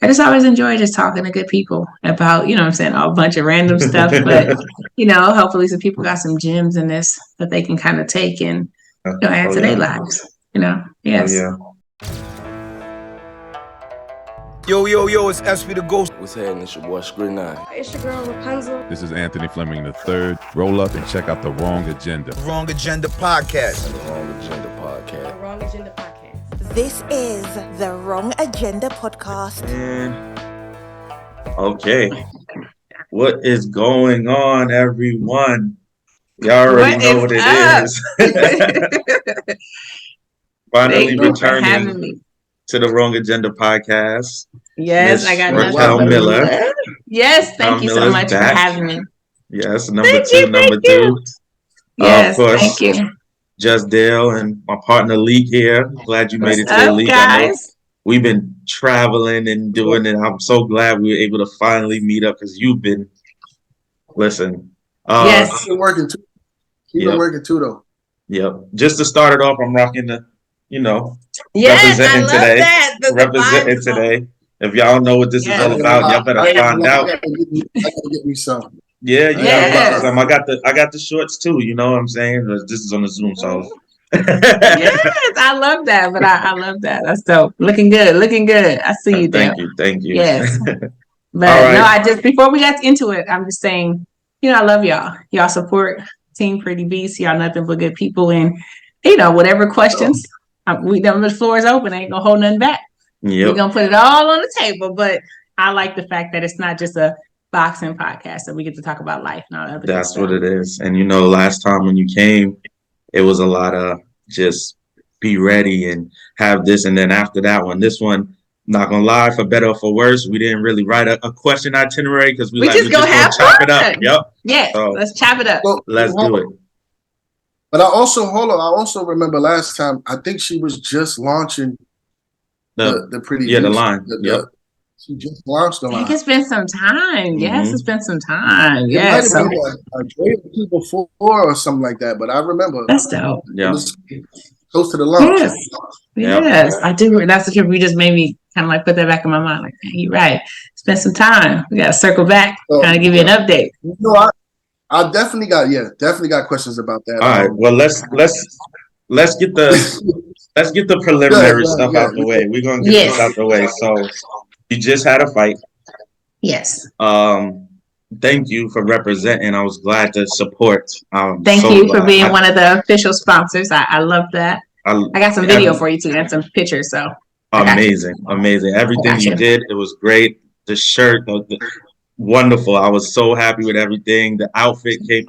I just always enjoy just talking to good people about, you know what I'm saying, a bunch of random stuff. But, hopefully some people got some gems in this that they can kind of take and, add Oh to their yeah. lives. Oh Yes. yeah. Yo, it's SP the Ghost. What's happening? It's your boy Screen 9. It's your girl Rapunzel. This is Anthony Fleming III. Roll up and check out The Wrong Agenda. Wrong Agenda Podcast. The Wrong Agenda Podcast. The Wrong Agenda Podcast. This is the Wrong Agenda Podcast. Okay. What is going on, everyone? Y'all already know what it is. Finally returning to the Wrong Agenda Podcast. Yes, I got Raquel Miller. Yes, thank you so much for having me. Yes, number two. Yes, of course, thank you. Just Dale and my partner Leek here. Glad you made it today, Leek. Guys? We've been traveling and doing it. I'm so glad we were able to finally meet up because you've been, listen. Yes. I've been working too. You've been working too, though. Yep. Just to start it off, I'm rocking the, yes, representing I love today. That. Representing today. If y'all know what this is all about, y'all better find out. I gotta get me some. Yeah, you gotta get some. I got the shorts too. You know what I'm saying? This is on the Zoom, so. Yes, I love that. But I love that. That's dope. Looking good. I see you, Dale. Thank you. Yes. But right. no, I just before we got into it, I'm just saying, I love y'all. Y'all support Team Pretty Beast. Y'all nothing but good people, and whatever questions, the floor is open. I ain't gonna hold nothing back. Yep. We're gonna put it all on the table. But I like the fact that it's not just a boxing podcast, that we get to talk about life and all that. That's what it is. And last time when you came, it was a lot of just be ready and have this, and then after that one, this one. Not gonna lie, for better or for worse, we didn't really write a question itinerary because we just gonna chop it up. Yep. Yeah. So, let's chop it up. Let's do it. But I also remember last time. I think she was just launching the Pretty Beast. The line. She just launched the line. I think it's been some time. Yes, it's been some time. It yes. might have been a day or two before or something like that. But I remember. That's dope. Yeah. Close to the launch. Yes, I do. That's the truth. You just made me kind of like put that back in my mind. Like, hey, you're right. Spend some time. We got to circle back. Kind of give you an update. I definitely got questions about that. All right. Well, let's get the preliminary stuff out the way. We're gonna get this out the way. So, you just had a fight. Yes. Thank you for representing. I was glad to support. Thank you for being one of the official sponsors. I love that. I got some video for you too and some pictures. So amazing. Everything you did, it was great. The shirt, wonderful. I was so happy with everything. The outfit came,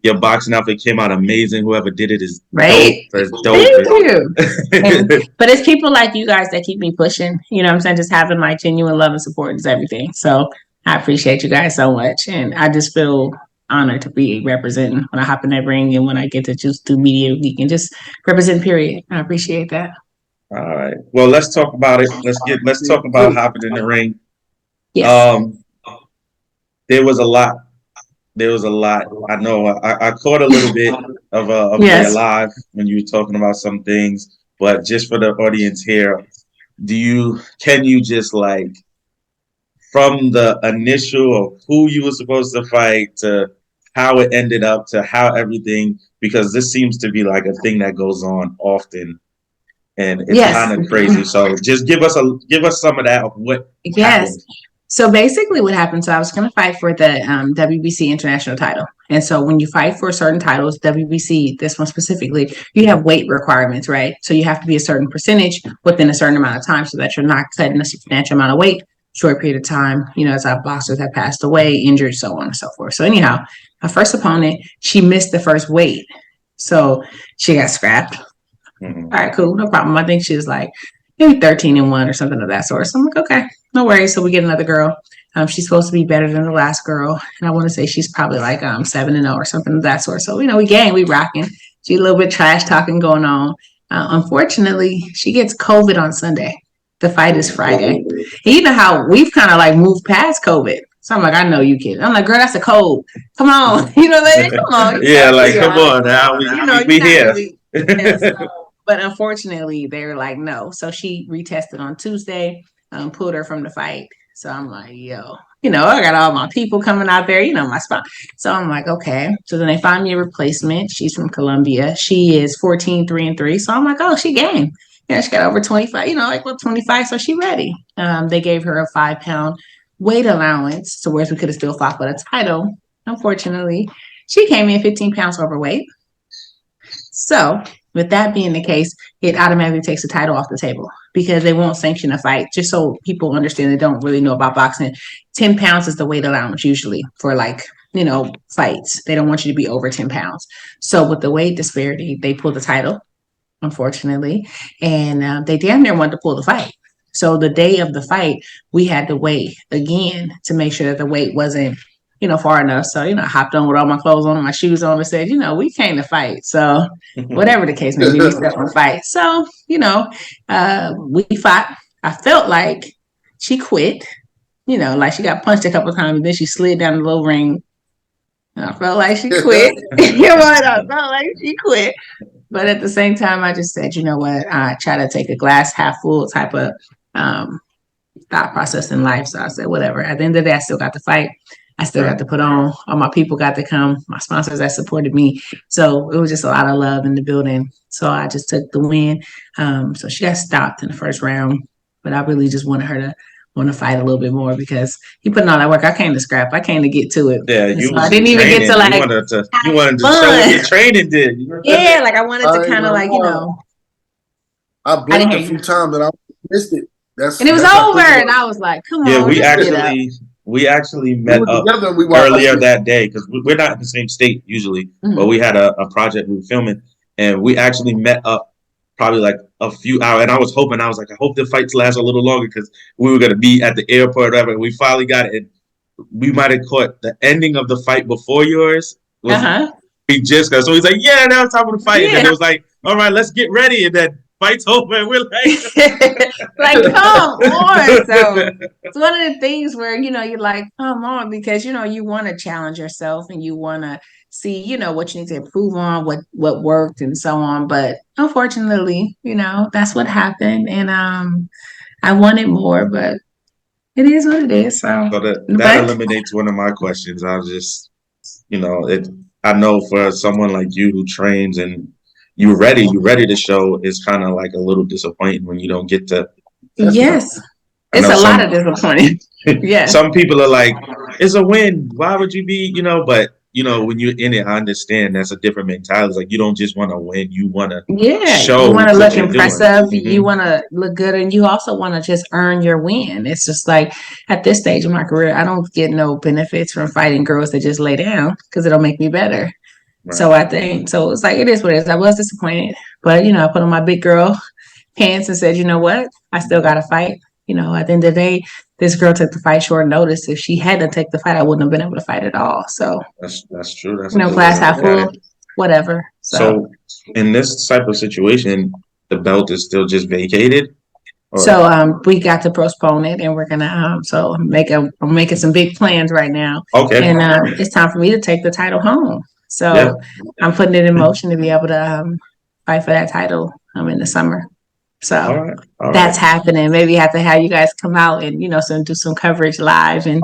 your boxing outfit came out amazing. Whoever did it is great. Dope. It's dope. Thank you. But it's people like you guys that keep me pushing. You know what I'm saying? Just having my genuine love and support is everything. So I appreciate you guys so much. And I just feel honored to be representing when I hop in that ring and when I get to just do Media Week and just represent, period. I appreciate that. All right. Well, let's talk about it. Let's talk about hopping in the ring. Yes. There was a lot. I know I caught a little bit of your live when you were talking about some things, but just for the audience here, can you just like, from the initial of who you were supposed to fight to how it ended up to how everything, because this seems to be like a thing that goes on often and it's kind of crazy. So just give us some of that of what happened. So basically what happened, so I was going to fight for the WBC international title. And so when you fight for certain titles, WBC, this one specifically, you have weight requirements, right? So you have to be a certain percentage within a certain amount of time so that you're not cutting a substantial amount of weight, short period of time, as our boxers have passed away, injured, so on and so forth. So anyhow, my first opponent, she missed the first weight. So she got scrapped. Mm-hmm. All right, cool, no problem. I think she was like maybe 13-1 or something of that sort. So I'm like, okay, no worries. So we get another girl. She's supposed to be better than the last girl. And I want to say she's probably like 7-0 or something of that sort. So, we we rocking. She a little bit trash talking going on. Unfortunately, she gets COVID on Sunday. The fight is Friday. And you know how we've kind of like moved past COVID. So I'm like, I know you kidding. I'm like, girl, that's a cold. Come on. Come on. Yeah, like, come on now. We here. But unfortunately, they're like, no. So she retested on Tuesday. pulled her from the fight. So I'm like, yo, I got all my people coming out there, my spot. So I'm like, okay. So then they find me a replacement. She's from Colombia. She is 14, 3-3. So I'm like, oh, she game. She got over 25, 25. So she ready. They gave her a 5-pound weight allowance. So whereas we could have still fought for the title, unfortunately, she came in 15 pounds overweight. So with that being the case, it automatically takes the title off the table because they won't sanction a fight. Just so people understand they don't really know about boxing, 10 pounds is the weight allowance usually for fights. They don't want you to be over 10 pounds. So with the weight disparity, they pulled the title, unfortunately, and they damn near wanted to pull the fight. So the day of the fight, we had to weigh again to make sure that the weight wasn't far enough. So, I hopped on with all my clothes on and my shoes on and said, we came to fight. So whatever the case may be, we stepped on fight. So, we fought. I felt like she quit, like she got punched a couple of times and then she slid down the little ring. And I felt like she quit. I felt like she quit. But at the same time, I just said, you know what? I try to take a glass half full type of thought process in life. So I said, whatever. At the end of the day, I still got to fight. I still got to put on. All my people got to come. My sponsors that supported me. So it was just a lot of love in the building. So I just took the win. So she got stopped in the first round. But I really just wanted her to want to fight a little bit more because he put in all that work. I came to scrap. I came to get to it. Yeah, I didn't even get to you wanted to show what your training did. Yeah, I wanted to kind of I blinked a few times and I missed it. And it was over, and I was like, "Come on!" Yeah, we actually met up earlier that day because we're not in the same state usually, but we had a project we were filming, and we actually met up probably like a few hours. And I was like, I hope the fights last a little longer because we were gonna be at the airport or whatever. And we finally got it. And we might have caught the ending of the fight before yours. We just got so he's like, yeah, now it's time for the fight. And then it was like, all right, let's get ready. And then fight's over and we're like come on. So it's one of the things where you're like, come on, because you want to challenge yourself and you want to see what you need to improve on, what worked and so on. But unfortunately, that's what happened, and I wanted more, but it is what it is. So that eliminates one of my questions. I was just I know for someone like you who trains and you're ready to show, it's kind of like a little disappointing when you don't get to. Yes, it's a lot of disappointing. Yeah, some people are like, it's a win. Why would you be, but when you're in it, I understand that's a different mentality. It's like you don't just want to win, you want to show. You want to look impressive. You want to look good, and you also want to just earn your win. It's just like at this stage of my career, I don't get no benefits from fighting girls that just lay down because it'll make me better. Right. So I think it's like it is what it is. I was disappointed, but I put on my big girl pants and said, you know what, I still got to fight. At the end of the day, this girl took the fight short notice. If she had to take the fight, I wouldn't have been able to fight at all. So that's true. That's glass half full, whatever. So in this type of situation, the belt is still just vacated. So we got to postpone it, and we're gonna I'm making some big plans right now. Okay, and it's time for me to take the title home. So I'm putting it in motion to be able to fight for that title in the summer. So all that's happening. Maybe I have to have you guys come out and do some coverage live and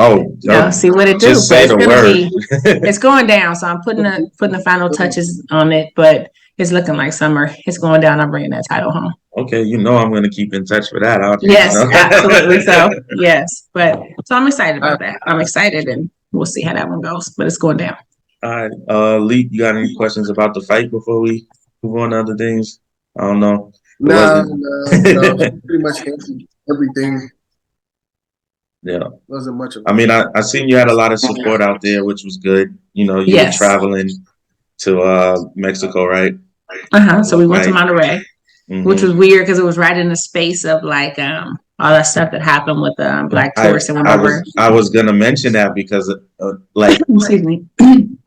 see what it does. It's going down. So I'm putting the final touches on it, but it's looking like summer. It's going down. I'm bringing that title home. Okay, I'm going to keep in touch for that. Yes, absolutely. So yes, so I'm excited about that. I'm excited, and we'll see how that one goes. But it's going down. All right, Lee, you got any questions about the fight before we move on to other things? I don't know. No, pretty much answered everything. Yeah, wasn't much of. I seen you had a lot of support out there, which was good. You were traveling to Mexico, right? So we went to Monterrey, which was weird because it was right in the space of all that stuff that happened with the Black tourists and whatever. I was gonna mention that because excuse me.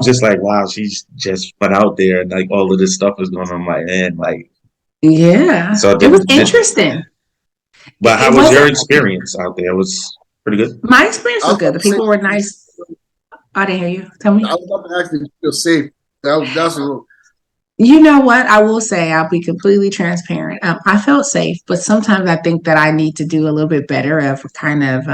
Just wow, she's just went out there and all of this stuff is going on. My end, yeah. So it was interesting. But how was your experience out there? It was pretty good. My experience was good. The people were nice. I didn't hear you. Tell me. I was about to ask if you feel safe. That's You know what? I will say, I'll be completely transparent. I felt safe, but sometimes I think that I need to do a little bit better of kind of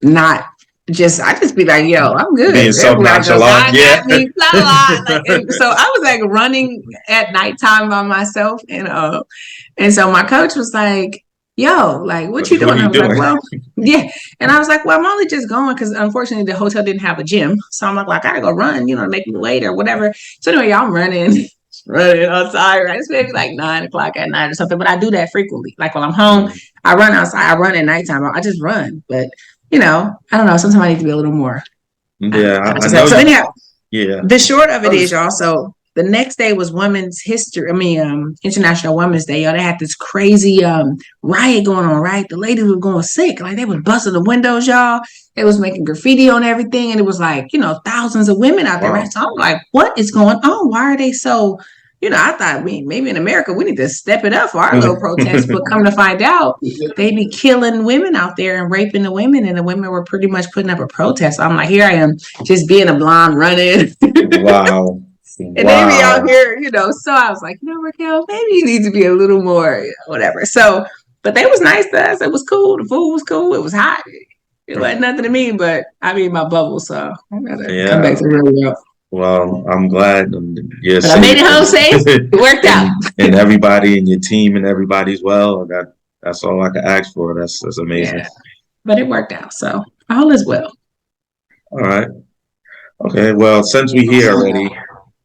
not just, I just be like, yo, I'm Being good. so Everywhere I go, nonchalant. God Yeah. got me, blah, blah, blah. Like, and so I was like running at nighttime by myself. And so my coach was like, yo, like, what you What are doing? I you was like, doing? well, yeah. And I was like, well, I'm only just going because unfortunately the hotel didn't have a gym. So I'm like, well, I gotta go run, to make me late or whatever. So anyway, I'm running outside, right? It's maybe like 9 o'clock at night or something. But I do that frequently. Like while I'm home, I run outside, I run at nighttime. I just run. But I don't know. Sometimes I need to be a little more. Yeah, I know. So anyhow, Yeah. the short of it is also the next day was Women's History. International Women's Day. They had this crazy riot going on. Right, the ladies were going sick. Like they was busting the windows, y'all. They was making graffiti on everything, and it was like thousands of women out there. Wow. Right, so I'm like, what is going on? Why are they so? I thought maybe in America we need to step it up for our little protest, but come to find out, they be killing women out there and raping the women, and the women were pretty much putting up a protest. So I'm like, here I am, just being a blonde running. Wow. And they be out here, So I was like, Raquel, maybe you need to be a little more, whatever. So, but they was nice to us. It was cool. The food was cool. It was hot. It wasn't nothing to me, but I be in my bubble, so I gotta come back to the real world. Well, I'm glad you're safe. I made it home safe. It worked out. And everybody in your team and everybody's well. That's all I can ask for. That's amazing. Yeah. But it worked out, so all is well. All right. Okay. Well, since we're here already,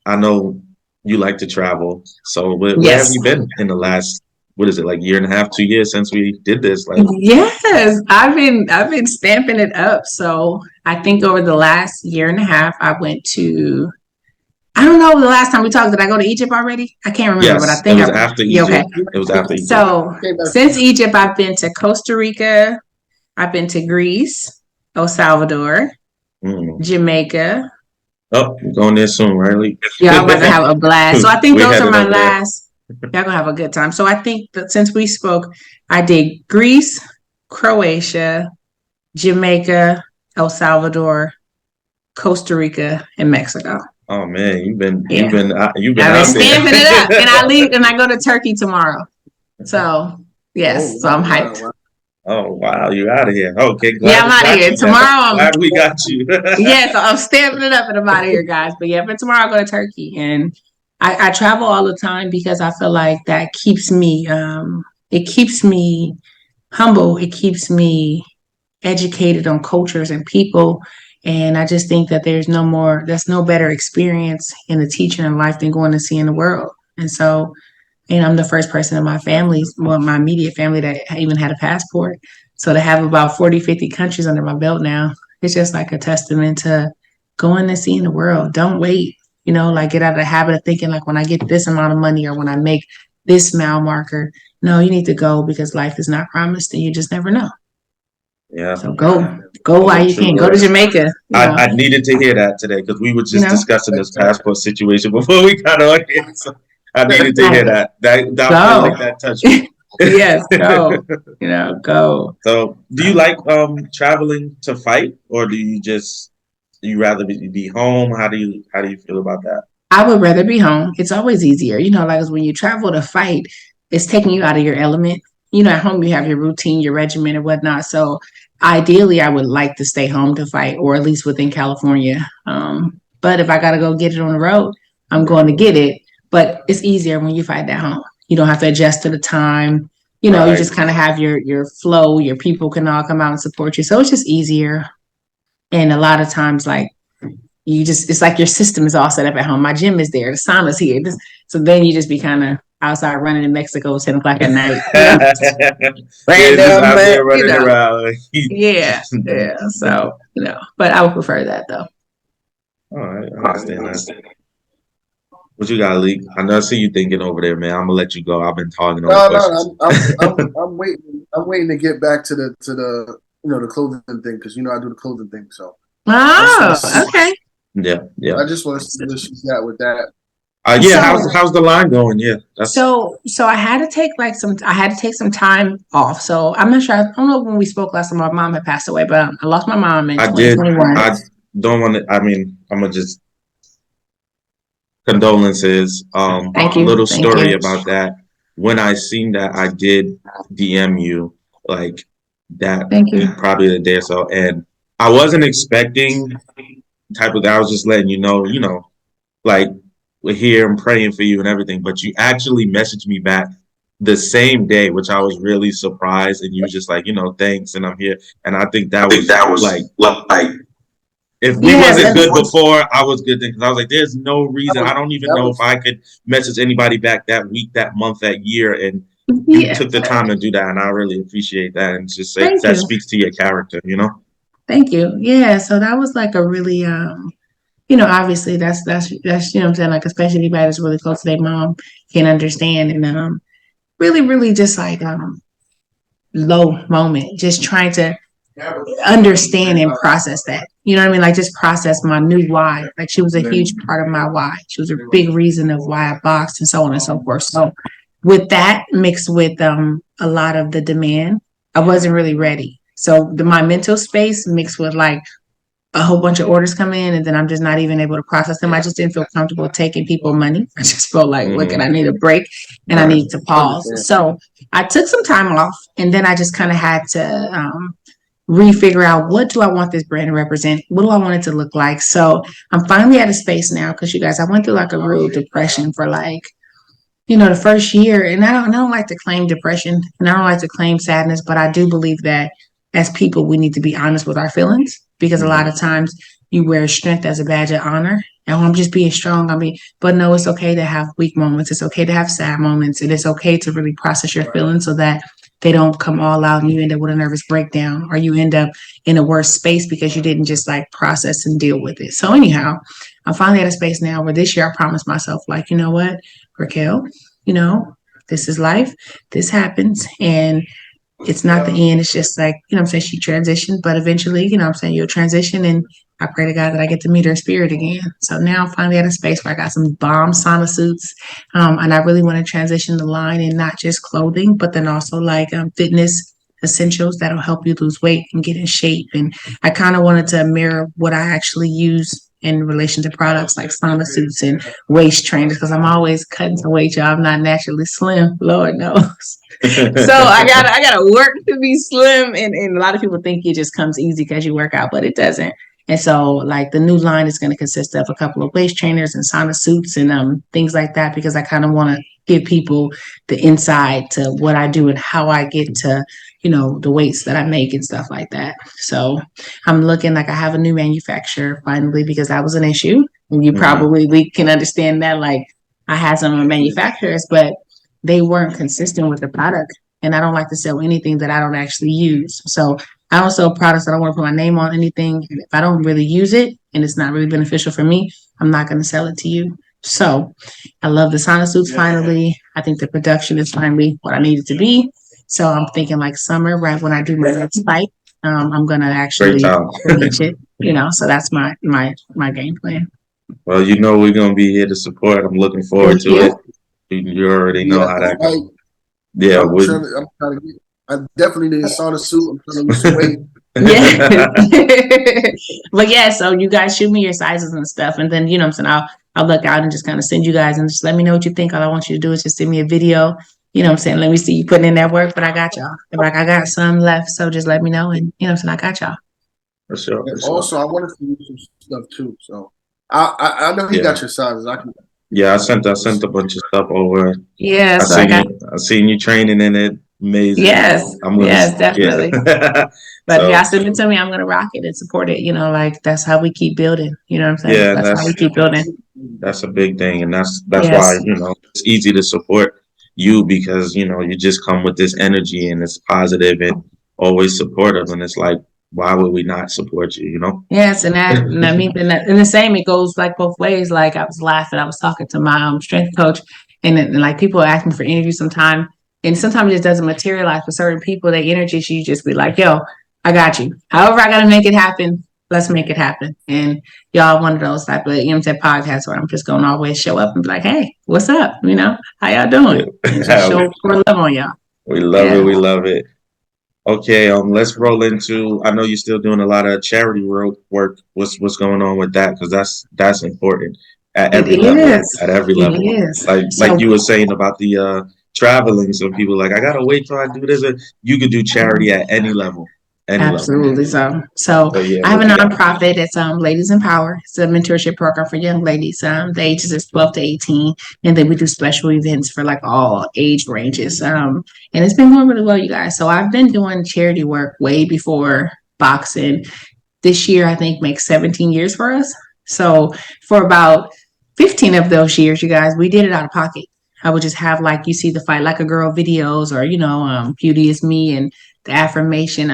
I know you like to travel. So where have you been in the last, what is it, like year and a half, 2 years since we did this? Yes, I've been stamping it up. So I think over the last year and a half, I went to, I don't know the last time we talked, did I go to Egypt already? I can't remember, but I think it was after Egypt. Okay. It was after Egypt. So since Egypt, I've been to Costa Rica, I've been to Greece, El Salvador, Jamaica. Oh, we're going there soon, right? Yeah, I'm about to have a blast. So I think those are my last. Y'all gonna have a good time. So I think that since we spoke, I did Greece, Croatia, Jamaica, El Salvador, Costa Rica, and Mexico. Oh man, you've been out there. Stamping it up, and I leave and I go to Turkey tomorrow. So yes, so I'm hyped. Oh wow, you're out of here. Okay, I'm out of here tomorrow. Glad we got you. Yeah, so I'm stamping it up and I'm out of here, guys. But but tomorrow I go to Turkey, and I travel all the time because I feel like that keeps me. It keeps me humble. It keeps me educated on cultures and people. And I just think that there's no better experience in a teaching in life than going to see in the world. And so, I'm the first person in my family, my immediate family, that even had a passport. So to have about 40, 50 countries under my belt now, it's just like a testament to going and seeing the world. Don't wait, get out of the habit of thinking like when I get this amount of money or when I make this mile marker. No, you need to go because life is not promised and you just never know. Yeah. So go while you can. Go to Jamaica. I needed to hear that today because we were just discussing this passport situation before we got on here. So I needed to hear that. That touched me. Yes, go. Go. So, do you like traveling to fight, or do you rather be home? How do you feel about that? I would rather be home. It's always easier, like when you travel to fight, it's taking you out of your element. At home you have your routine, your regimen, and whatnot. So ideally, I would like to stay home to fight, or at least within California. But if I got to go get it on the road, I'm going to get it. But it's easier when you fight at home. You don't have to adjust to the time. You just kind of have your flow. Your people can all come out and support you. So it's just easier. And a lot of times, like, it's like your system is all set up at home. My gym is there. The sauna's here. So then you just be kind of outside running in Mexico 10 o'clock at night. Random, yeah. So, but I would prefer that though. All right. I understand that. What you got, Lee? I know I see you thinking over there, man. I'm gonna let you go. I've been talking. I'm waiting. I'm waiting to get back to the the clothing thing because I do the clothing thing. So. Oh, okay. Yeah. I just want to see where she's at with that. How's the line going? Yeah. So I had to take some time off. So I'm not sure. I don't know when we spoke last time. My mom had passed away, but I lost my mom in 2021. I don't want to. I'm gonna just. Condolences. Thank you. Little Thank story you. about that. When I seen that, I did DM you like that Thank you. probably the day or so, and I wasn't expecting type of. I was just letting you know, like we're here and praying for you and everything. But you actually messaged me back the same day, which I was really surprised, and you was just like, thanks, and I'm here, and I think that was like if we Yes, wasn't and good before, I was good then because I was like, there's no reason. I don't even know if I could message anybody back that week, that month, that year, and you yeah. took the time to do that, and I really appreciate that. And just say Thank that you. speaks to your character, Thank you. Yeah. So that was like a really obviously that's what I'm saying, like especially anybody that's really close to their mom can understand, and really, really just like low moment, just trying to understand and process that. You know what I mean? Like just process my new why. Like she was a huge part of my why. She was a big reason of why I boxed and so on and so forth. So with that mixed with a lot of the demand, I wasn't really ready. So my mental space mixed with like a whole bunch of orders come in and then I'm just not even able to process them. I just didn't feel comfortable taking people money. I just felt like, look, and I need a break and I need to pause. So I took some time off and then I just kind of had to refigure out, what do I want this brand to represent? What do I want it to look like? So I'm finally at a space now because you guys, I went through like a real depression for like, the first year. And I don't like to claim depression and I don't like to claim sadness, but I do believe that as people, we need to be honest with our feelings because a lot of times you wear strength as a badge of honor. And I'm just being strong. But no, it's okay to have weak moments. It's okay to have sad moments. And it's okay to really process your feelings so that they don't come all out and you end up with a nervous breakdown or you end up in a worse space because you didn't just like process and deal with it. So anyhow, I'm finally at a space now where this year I promised myself, like, you know what, Raquel, this is life. This happens. And it's not the end. It's just like, I'm saying, she transitioned, but eventually, I'm saying, you'll transition. And I pray to God that I get to meet her spirit again. So now I'm finally at a space where I got some bomb sauna suits. And I really want to transition the line and not just clothing, but then also like fitness essentials that'll help you lose weight and get in shape. And I kind of wanted to mirror what I actually use in relation to products like sauna suits and waist trainers, because I'm always cutting some weight, y'all. I'm not naturally slim, Lord knows. So I gotta work to be slim, and a lot of people think it just comes easy because you work out, but it doesn't. And so like the new line is going to consist of a couple of waist trainers and sauna suits and things like that, because I kind of want to give people the insight to what I do and how I get to the weights that I make and stuff like that. So I'm looking like I have a new manufacturer finally, because that was an issue, and you probably we can understand that. Like I had some manufacturers, but they weren't consistent with the product. And I don't like to sell anything that I don't actually use. So I don't sell products that I don't want to put my name on anything. And if I don't really use it and it's not really beneficial for me, I'm not going to sell it to you. So I love the sauna suits finally. I think the production is finally what I need it to be. So I'm thinking like summer, right when I do my next fight, I'm going to actually reach it, so that's my game plan. Well, we're going to be here to support. I'm looking forward to it. You already know how that goes. Yeah, I definitely need a sauna suit. I'm trying to lose some weight. Yeah. But yeah, so you guys shoot me your sizes and stuff, and then what I'm saying, I'll look out and just kind of send you guys and just let me know what you think. All I want you to do is just send me a video. What I'm saying, let me see you putting in that work, but I got y'all. Like I got some left, so just let me know, and what I'm saying, I got y'all. For sure. Also, I wanted to use some stuff too. So I know you got your sizes. Yeah, I sent a bunch of stuff over. Yes, I seen you training in it. Amazing. Yes, yes, definitely. Yeah. But if y'all send it to me, I'm gonna rock it and support it. Like that's how we keep building. You know what I'm saying? Yeah, that's how we keep building. That's a big thing, and that's why it's easy to support you, because you just come with this energy and it's positive and always supportive, and it's like, why would we not support you? Yes, and I mean, and the same, it goes like both ways. Like I was laughing, I was talking to my strength coach, and like people ask me for interviews sometime, and sometimes it just doesn't materialize for certain people. Their energy, so you just be like, yo, I got you. However, I gotta make it happen. Let's make it happen. And y'all one of those type of podcasts where I'm just gonna always show up and be like, hey, what's up? How y'all doing? And just show love on y'all. We love it. We love it. Okay, let's roll into. I know you're still doing a lot of charity work. What's going on with that? Because that's important. at It every level. is. At every It level, is. like So you were saying about the traveling. Some people like I gotta wait till I do this. You could do charity at any level, any level. absolutely. So So yeah, I have what a you got? nonprofit. It's Ladies in Power. It's a mentorship program for young ladies. The ages is 12 to 18, and then we do special events for like all age ranges. And it's been going really well, you guys. So I've been doing charity work way before boxing. This year, I think, makes 17 years for us. So for about 15 of those years, you guys, we did it out of pocket. I would just have like you see the Fight Like a Girl videos, or Beauty is Me and the affirmation,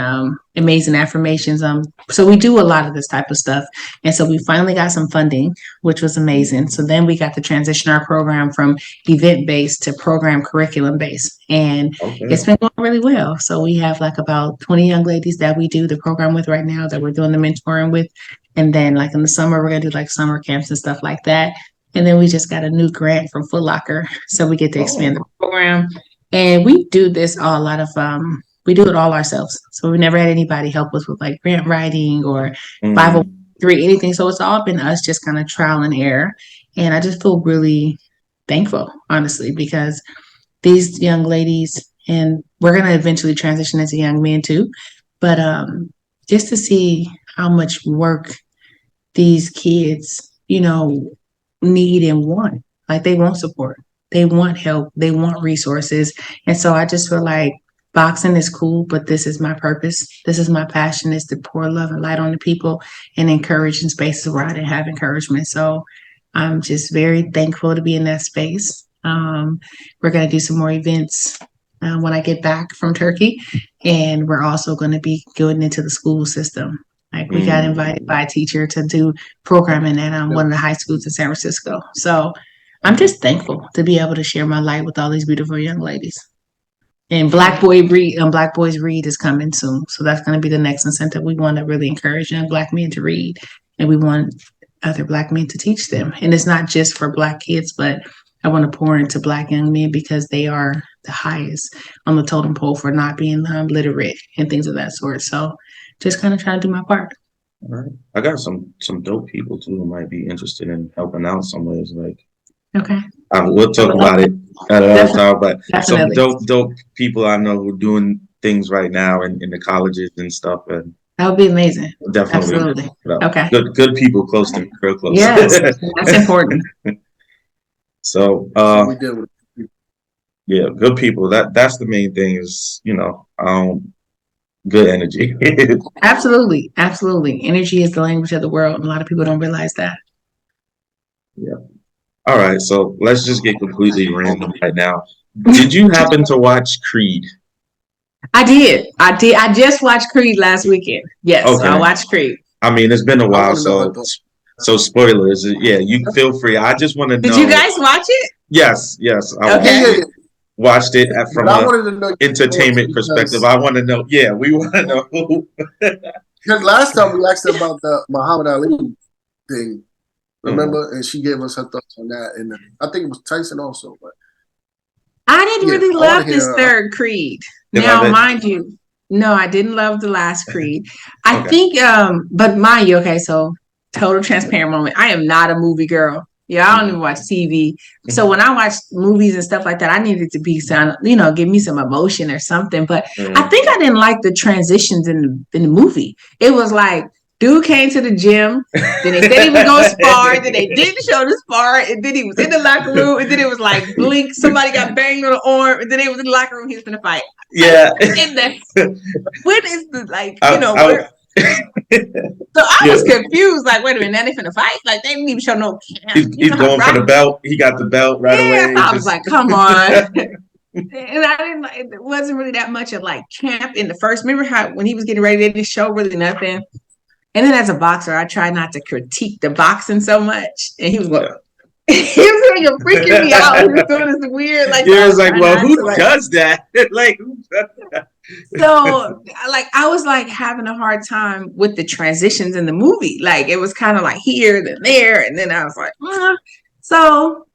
amazing affirmations. So we do a lot of this type of stuff. And so we finally got some funding, which was amazing. So then we got to transition our program from event based to program curriculum based. And it's been going really well. So we have like about 20 young ladies that we do the program with right now, that we're doing the mentoring with. And then like in the summer, we're gonna do like summer camps and stuff like that. And then we just got a new grant from Foot Locker. So we get to expand the program. And we do this all out of we do it all ourselves. So we never had anybody help us with like grant writing or 503, anything. So it's all been us just kind of trial and error. And I just feel really thankful, honestly, because these young ladies, and we're going to eventually transition into young men too, but just to see how much work these kids, need and want. Like they want support, they want help, they want resources. And so I just feel like boxing is cool, but this is my purpose. This is my passion, is to pour love and light on the people and encourage in spaces where I didn't have encouragement. So I'm just very thankful to be in that space. We're going to do some more events when I get back from Turkey. And we're also going to be going into the school system. Like we got invited by a teacher to do programming at one of the high schools in San Francisco. So I'm just thankful to be able to share my light with all these beautiful young ladies. And Black Boys Read is coming soon. So that's going to be the next incentive. We want to really encourage young Black men to read, and we want other Black men to teach them. And it's not just for Black kids, but I want to pour into Black young men because they are the highest on the totem pole for not being literate and things of that sort. So just kind of trying to do my part. All right. I got some dope people too who might be interested in helping out some ways. Like, okay. We'll talk about it at another time, but Definitely. some dope people I know who are doing things right now in the colleges and stuff. And that would be amazing. Definitely. Absolutely. Okay. Good people close to me, real close. Yes, that's important. So, we did with yeah, good people. That's the main thing is, good energy. Absolutely. Absolutely. Energy is the language of the world. And a lot of people don't realize that. Yeah. All right, so let's just get completely random right now. Did you happen to watch Creed? I did. I just watched Creed last weekend. Yes, okay. I watched Creed. I mean, it's been a while, so spoilers. Yeah, you feel free. I just want to know. Did you guys watch it? Yes. I watched it from an entertainment perspective. I want to know. Yeah, we want to know. Because last time we asked about the Muhammad Ali thing. Remember? And she gave us her thoughts on that. And I think it was Tyson also. But I didn't really love this third Creed. Now, mind you, no, I didn't love the last Creed. I think, but mind you, okay, so total transparent moment. I am not a movie girl. Yeah, I don't even watch TV. So when I watch movies and stuff like that, I needed to be give me some emotion or something. But I think I didn't like the transitions in the movie. It was like, dude came to the gym, then they said he was going to spar, then they didn't show the spar, and then he was in the locker room, and then it was like, blink, somebody got banged on the arm, and then they was in the locker room, he was going to fight. Yeah. What is the, so I was confused, like, wait a minute, now they finna fight? Like, they didn't even show no camp. He's going for the belt. He got the belt right away. I was like, come on. And I didn't like, it wasn't really that much of like camp in the first. Remember how when he was getting ready, they didn't show really nothing. And then as a boxer, I try not to critique the boxing so much. And he was like, he was like freaking me out. He was doing this weird, like, yeah, it's like, well, who does that? Like, who does that? So, like, I was like having a hard time with the transitions in the movie. Like, it was kind of like here, then there, and then I was like, so,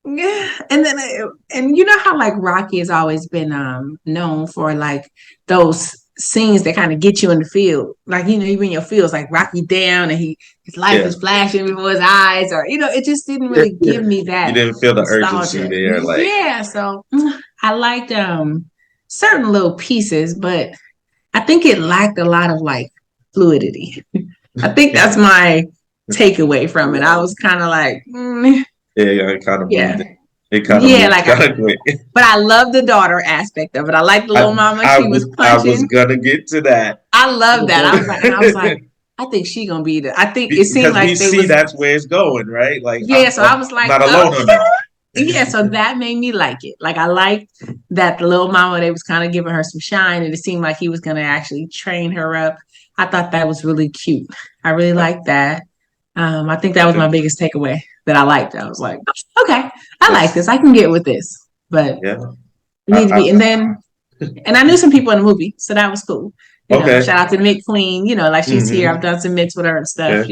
yeah. And then, and you know how like Rocky has always been known for like those scenes that kind of get you in the field. Like, you in your feels, like Rocky down and his life is flashing before his eyes, or, it just didn't really give me that. You didn't feel the nostalgia. urgency there. Like, yeah. So I liked certain little pieces, but I think it lacked a lot of like fluidity. I think that's my takeaway from it. I was kind of like, it kind of moved. It kind of moved quick. But I love the daughter aspect of it. I like the little mama. She was punching. I was gonna get to that. I love that. I was like, I think she gonna be I think it seemed like that's where it's going, right? Like, so I was like, not alone on that. Yeah, so that made me like it. Like, I liked that the little mama, they was kind of giving her some shine, and it seemed like he was gonna actually train her up. I thought that was really cute. I really liked that. I think that was my biggest takeaway that I liked. I was like, okay, I like this. I can get with this, but it need to be. And I knew some people in the movie, so that was cool. Shout out to Mick Queen. Like, she's here. I've done some mix with her and stuff.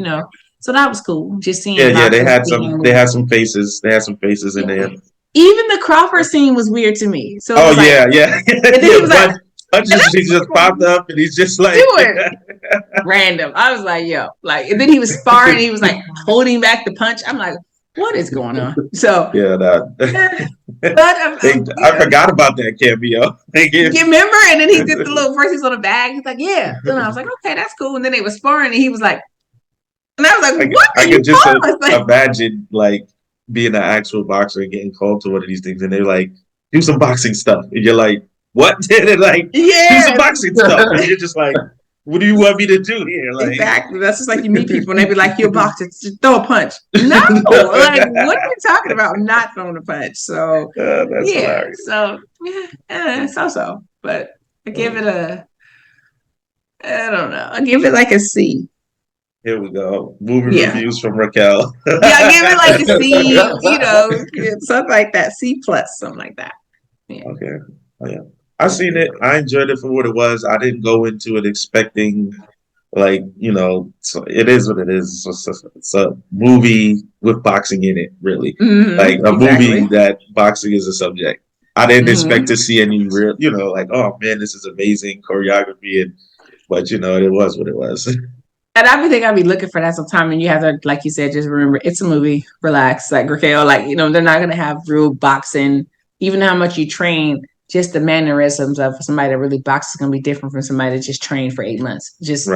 So that was cool. Just seeing. Yeah. They had some faces. They had some faces in there. Even the Crawford scene was weird to me. So yeah. And then he was like. He just popped up and he's just like random. I was like, yo, like, and then he was sparring. He was like holding back the punch. I'm like, what is going on? So I forgot about that cameo. You remember? And then he did the little first. He's on a bag. He's like, yeah. And I was like, okay, that's cool. And then they were sparring, and he was like, and I was like, what? I could just imagine like being an actual boxer and getting called to one of these things, and they're like, do some boxing stuff, and you're like, what? And like, do some boxing stuff, and you're just like, what do you want me to do here? Like, exactly. That's just like you meet people and they be like, you're a boxer, just throw a punch. No, like, what are you talking about? I'm not throwing a punch. So that's hilarious. So so. But I give it I don't know. I give it like a C. Here we go. Movie reviews from Raquel. I give it like a C, something like that. C plus, something like that. Yeah. Okay. Oh, yeah. I seen it. I enjoyed it for what it was. I didn't go into it expecting, like, so it is what it is. It's a movie with boxing in it, really. Mm-hmm, like a movie that boxing is a subject. I didn't expect to see any real, like, oh man, this is amazing choreography, but it was what it was. And I think I'd be looking for that sometime, and you have to, like you said, just remember it's a movie. Relax, like Raquel, like they're not gonna have real boxing, even how much you train. Just the mannerisms of somebody that really boxes is going to be different from somebody that just trained for 8 months. Just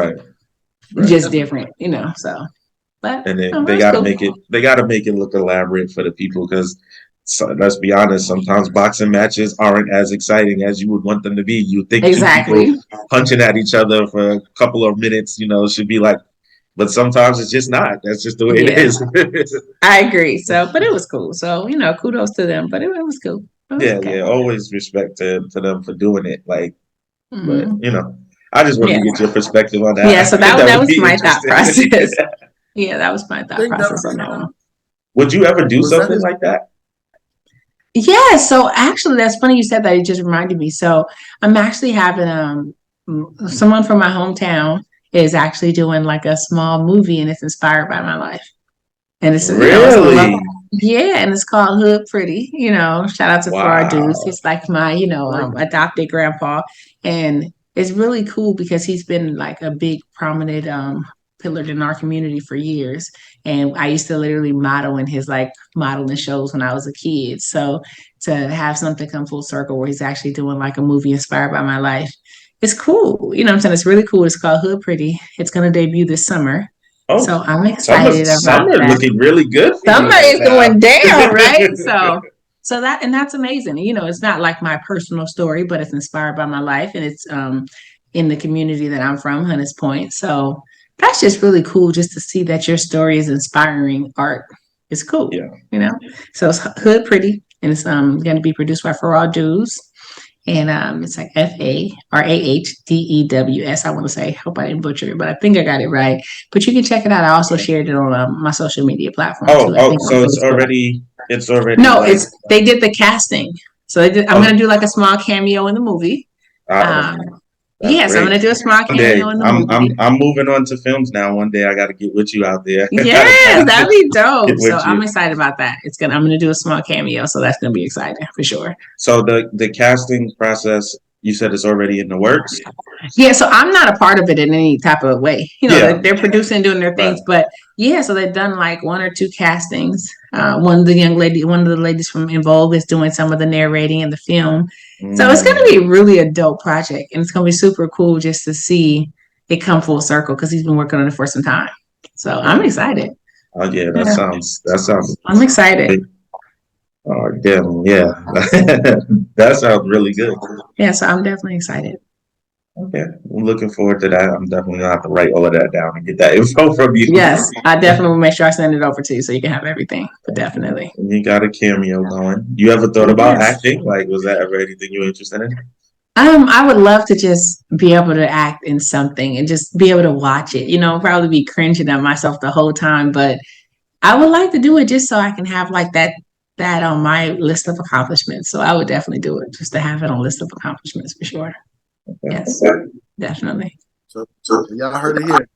just different, So, but and they got to make it. They got to make it look elaborate for the people because, let's be honest, sometimes boxing matches aren't as exciting as you would want them to be. You think two people punching at each other for a couple of minutes, should be like, but sometimes it's just not. That's just the way it is. I agree. So, but it was cool. So, kudos to them. But it was cool. Yeah. Always respect to them for doing it. Like, but I just wanted to get your perspective on that. Yeah, so that was my thought process. That was my thought process on that one. Would you ever do something like that? Yeah. So actually, that's funny you said that. It just reminded me. So I'm actually having someone from my hometown is actually doing like a small movie, and it's inspired by my life. And it's really. And it's called Hood Pretty. Shout out to Farrar Deuce. He's like my, adopted grandpa. And it's really cool because he's been like a big prominent pillar in our community for years. And I used to literally model in his like modeling shows when I was a kid. So to have something come full circle where he's actually doing like a movie inspired by my life, it's cool. You know what I'm saying? It's really cool. It's called Hood Pretty. It's going to debut this summer. Oh, so I'm excited about summer that. Looking really good. Summer is going down, right? So that's amazing. It's not like my personal story, but it's inspired by my life, and it's in the community that I'm from, Hunters Point. So that's just really cool, just to see that your story is inspiring art. It's cool, So it's Hood Pretty, and it's going to be produced by Farrar Deuce. And it's like FARAHDEWS. I want to say, hope I didn't butcher it, but I think I got it right. But you can check it out. I also shared it on my social media platform. So it's already. No, they did the casting. So I'm going to do like a small cameo in the movie. So I'm going to do a small cameo in the movie. I'm moving on to films now. One day I got to get with you out there. Yes, that'd be dope. So I'm excited about that. I'm going to do a small cameo, so that's going to be exciting for sure. So the casting process you said it's already in the works. Yeah, so I'm not a part of it in any type of way. You know, Yeah. they're producing, doing their things, Right. but yeah, so they've done like 1 or 2 castings. One of the ladies from In Vogue is doing some of the narrating in the film. So it's going to be really a dope project, and it's going to be super cool just to see it come full circle because he's been working on it for some time. So I'm excited. Oh yeah, that sounds. I'm excited. Oh damn, yeah, that sounds really good. Yeah, so I'm definitely excited. Okay, I'm looking forward to that. I'm definitely gonna have to write all of that down and get that info from you. Yes, I definitely will make sure I send it over to you so you can have everything. But definitely. And you got a cameo going. You ever thought about acting? Like, was that ever anything you were interested in? I would love to just be able to act in something and just be able to watch it. You know, probably be cringing at myself the whole time, but I would like to do it just so I can have like that on my list of accomplishments. So I would definitely do it just to have it on list of accomplishments for sure. Okay. Yes, definitely. So y'all heard it here.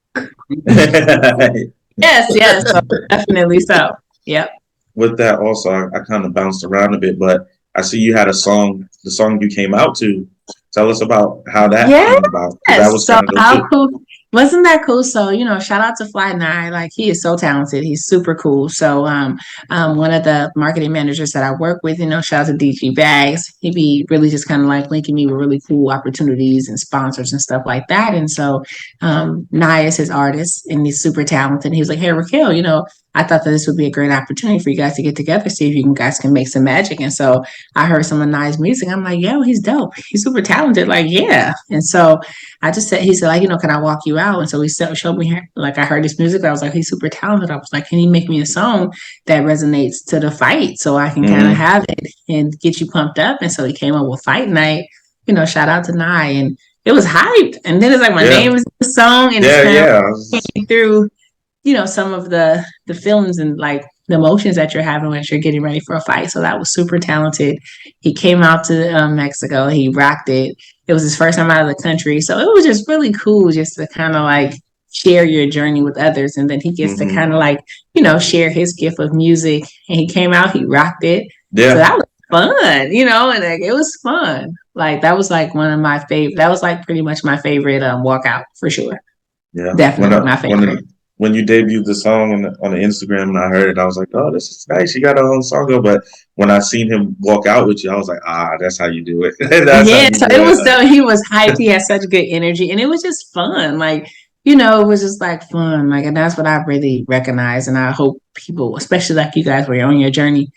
Yes, so definitely so. Yep. With that, also, I kind of bounced around a bit, but I see you had a song, the song you came out to. Tell us about how that came about. That was so kind of how cool. Wasn't that cool? So, you know, shout out to Fly Nye. Like, he is so talented. He's super cool. So one of the marketing managers that I work with, you know, shout out to DG Bags. He be really just kind of like linking me with really cool opportunities and sponsors and stuff like that. And so Nye is his artist and he's super talented. He was like, hey, Raquel, you know, I thought that this would be a great opportunity for you guys to get together, see if you guys can make some magic. And so I heard some of Nye's music. I'm like, yo, he's dope. He's super talented. Like, yeah. And so I just said, he said, like, you know, can I walk you out? And so he showed me, like, I heard his music. I was like, he's super talented. I was like, can you make me a song that resonates to the fight so I can kind of have it and get you pumped up? And so he came up with Fight Night, you know, shout out to Nye. And it was hyped. And then it's like, my name is the song. And it's kind of through, you know, some of the feelings and like the emotions that you're having when you're getting ready for a fight. So that was super talented. He came out to Mexico. He rocked it. It was his first time out of the country. So it was just really cool just to kind of like share your journey with others. And then he gets to kind of like, you know, share his gift of music. And he came out, he rocked it. Yeah. So that was fun, you know, and like, it was fun. Like that was like one of my favorite, that was like pretty much my favorite walkout for sure. Yeah. Definitely my favorite. When you debuted the song on the Instagram and I heard it, I was like, oh, this is nice. She got her own song. But when I seen him walk out with you, I was like, that's how you do it. So it was so he was hyped. He had such good energy and it was just fun. Like, you know, it was just like fun. Like, and that's what I really recognize. And I hope people, especially like you guys, where you're on your journey,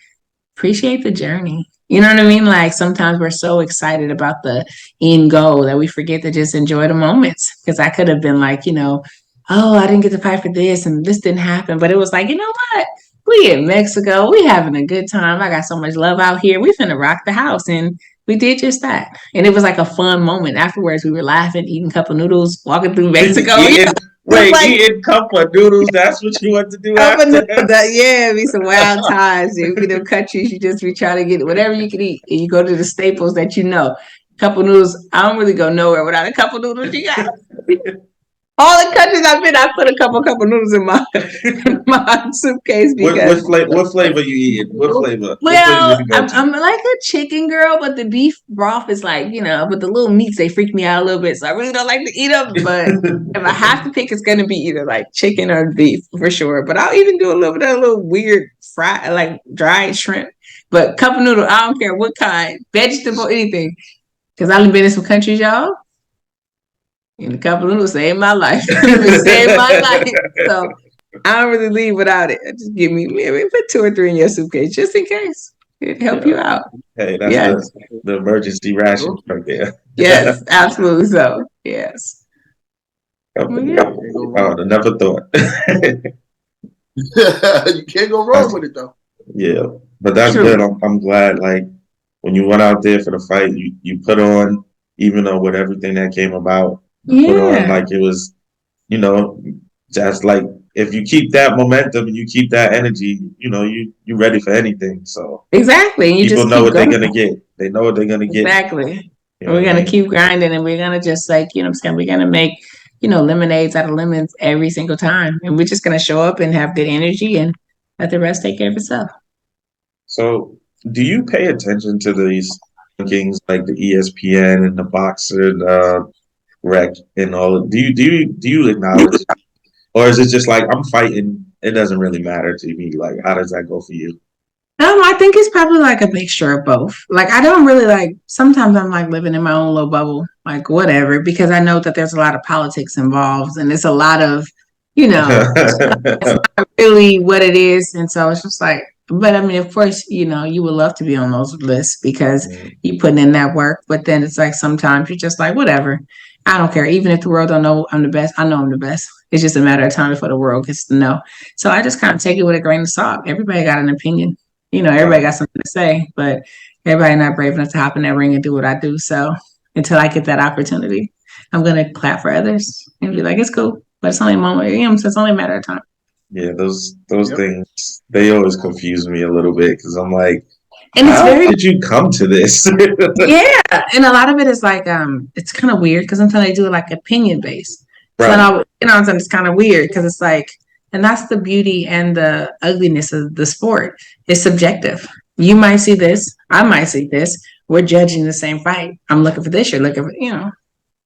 appreciate the journey. You know what I mean? Like sometimes we're so excited about the end goal that we forget to just enjoy the moments. Because I could have been like, you know, oh, I didn't get to fight for this and this didn't happen. But it was like, you know what? We in Mexico. We having a good time. I got so much love out here. We finna rock the house. And we did just that. And it was like a fun moment. Afterwards, we were laughing, eating cup of noodles, walking through Mexico. Eating cup of noodles. That's what you want to do after that? Yeah, be some wild times. You know, countries, you just be trying to get whatever you can eat. And you go to the staples that you know. Cup of noodles. I don't really go nowhere without a cup of noodles. You got all the countries I've been, I put a couple noodles in my suitcase. Because what flavor you eating? What flavor? Well, I'm like a chicken girl, but the beef broth is like, you know, but the little meats, they freak me out a little bit. So I really don't like to eat them. But if I have to pick, it's going to be either like chicken or beef for sure. But I'll even do a little bit of a little weird fried, like dried shrimp. But cup of noodle, I don't care what kind, vegetable, anything. Because I've been in some countries, y'all. And a couple of noodles saved my life. Saved my life. So I don't really leave without it. Just give me, put 2 or 3 in your suitcase just in case. It'd help you out. Hey, that's the emergency ration right there. Yes, absolutely so. Yes. I would have never thought. You can't go wrong with it though. Yeah, but that's good. I'm glad. Like when you went out there for the fight, you put on, even though with everything that came about. Put on like it was, you know, just like if you keep that momentum and you keep that energy, you know, you're ready for anything. So exactly, and people know what they're gonna get. They know what they're gonna get. Exactly. You know, we're gonna keep grinding, and we're gonna just like, you know, what I'm saying, we're gonna make, you know, lemonades out of lemons every single time, and we're just gonna show up and have good energy, and let the rest take care of itself. So, do you pay attention to these rankings like the ESPN and the boxer rec and all. Do you acknowledge, or is it just like I'm fighting? It doesn't really matter to me. Like, how does that go for you? I think it's probably like a mixture of both. Like, I don't really like, sometimes I'm like living in my own little bubble, like whatever, because I know that there's a lot of politics involved and it's a lot of, not really what it is. And so it's just like, but I mean, of course, you would love to be on those lists because you putting in that work. But then it's like sometimes you're just like, whatever. I don't care. Even if the world don't know I'm the best, I know I'm the best. It's just a matter of time before the world gets to know. So I just kind of take it with a grain of salt. Everybody got an opinion. Everybody got something to say, but everybody not brave enough to hop in that ring and do what I do. So until I get that opportunity, I'm gonna clap for others and be like, it's cool, but it's only a moment. So it's only a matter of time. Yeah, those things, they always confuse me a little bit because I'm like, and how did you come to this? Yeah, and a lot of it is like it's kind of weird because until they do it like opinion based, Right. So it's kind of weird because it's like. And that's the beauty and the ugliness of the sport. It's subjective. You might see this. I might see this. We're judging the same fight. I'm looking for this. You're looking for, Yeah.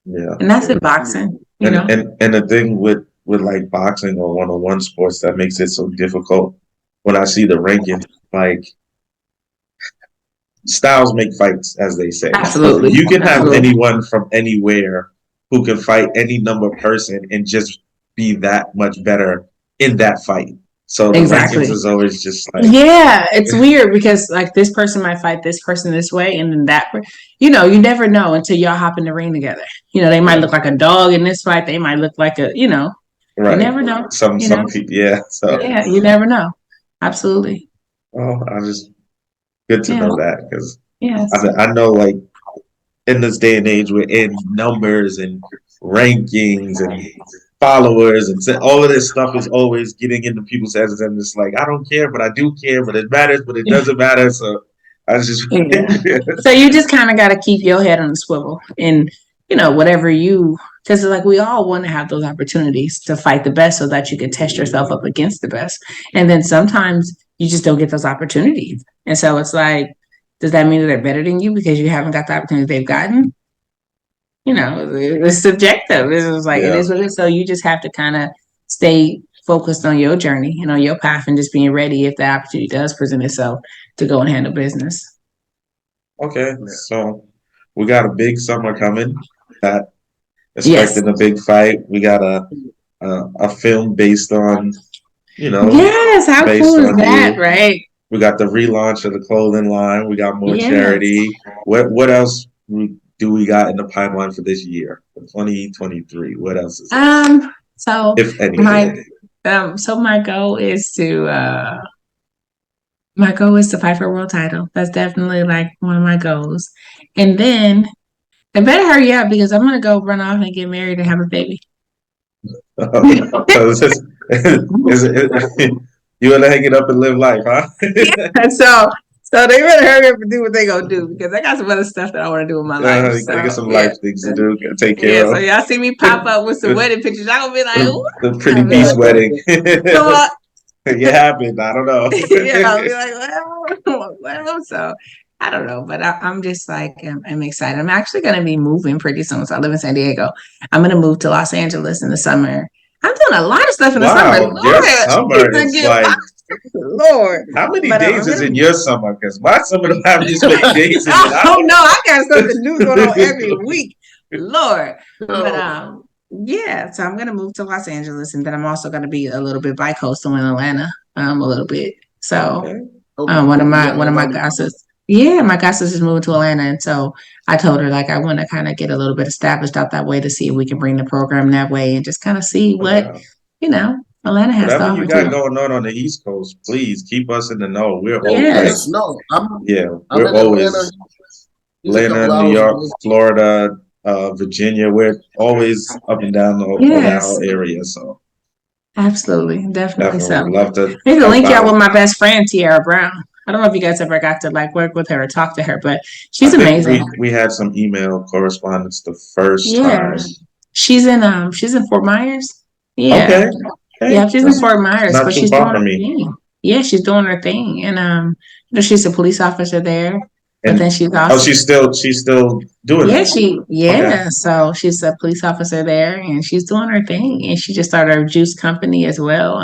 And that's in boxing, And the thing with like boxing or one-on-one sports that makes it so difficult when I see the rankings, like styles make fights, as they say. Absolutely. You can have anyone from anywhere who can fight any number of person and just be that much better in that fight. So the rankings is always just like, yeah, it's weird because like this person might fight this person this way, and then that, you never know until y'all hop in the ring together. They might look like a dog in this fight. They might look like right. You never know. Some people, yeah. So yeah, you never know. Absolutely. Oh, I just good to know that because yes. I know like in this day and age we're in numbers and rankings and followers and all of this stuff is always getting into people's heads and it's like I don't care but I do care but it matters but it doesn't matter so I just so you just kind of got to keep your head on the swivel and whatever because like we all want to have those opportunities to fight the best so that you can test yourself up against the best, and then sometimes you just don't get those opportunities, and so it's like, does that mean that they're better than you because you haven't got the opportunity they've gotten? It's subjective. It's like it is what it is. So you just have to kind of stay focused on your journey and on your path and just being ready if the opportunity does present itself to go and handle business. Okay, so we got a big summer coming. That expecting a big fight. We got a film based on, Yes, how cool is that, right? We got the relaunch of the clothing line. We got more charity. What else do we got in the pipeline for this year, for 2023? What else is there? So if anything, my goal is to fight for a world title. That's definitely like one of my goals. And then I better hurry up because I'm gonna go run off and get married and have a baby. You want to hang it up and live life, huh? So they better hurry up and do what they gonna do because I got some other stuff that I want to do in my life. I got some life things to do, take care of. So y'all see me pop up with some wedding pictures, y'all gonna be like, ooh, the pretty beast wedding. It happened. I don't know. I'll be like, well, so I don't know, but I'm just like, I'm excited. I'm actually going to be moving pretty soon. So I live in San Diego. I'm going to move to Los Angeles in the summer. I'm doing a lot of stuff in the summer. Your summer is like, Lord. How many days is in your summer? Because my summer don't have this many days in it. I got something new going on every week. Lord. But so I'm going to move to Los Angeles, and then I'm also going to be a little bit bi-coastal in Atlanta, a little bit. So one of my gossips. Yeah, my goddess is moving to Atlanta, and so I told her like I want to kind of get a little bit established out that way to see if we can bring the program that way and just kind of see what Atlanta has to offer. Whatever you got going on the East Coast, please keep us in the know. We're always we're always Atlanta, New York, Florida, Virginia. We're always up and down the whole area. So absolutely, definitely. So love to maybe link y'all with my best friend Tiara Brown. I don't know if you guys ever got to like work with her or talk to her, but she's amazing. We had some email correspondence the first time. She's in Fort Myers. Yeah. Okay. Yeah, she's in Fort Myers, but she's doing her thing. Yeah, she's doing her thing, and she's a police officer there. But then she's also she's still doing that. Yeah. So she's a police officer there, and she's doing her thing. And she just started a juice company as well.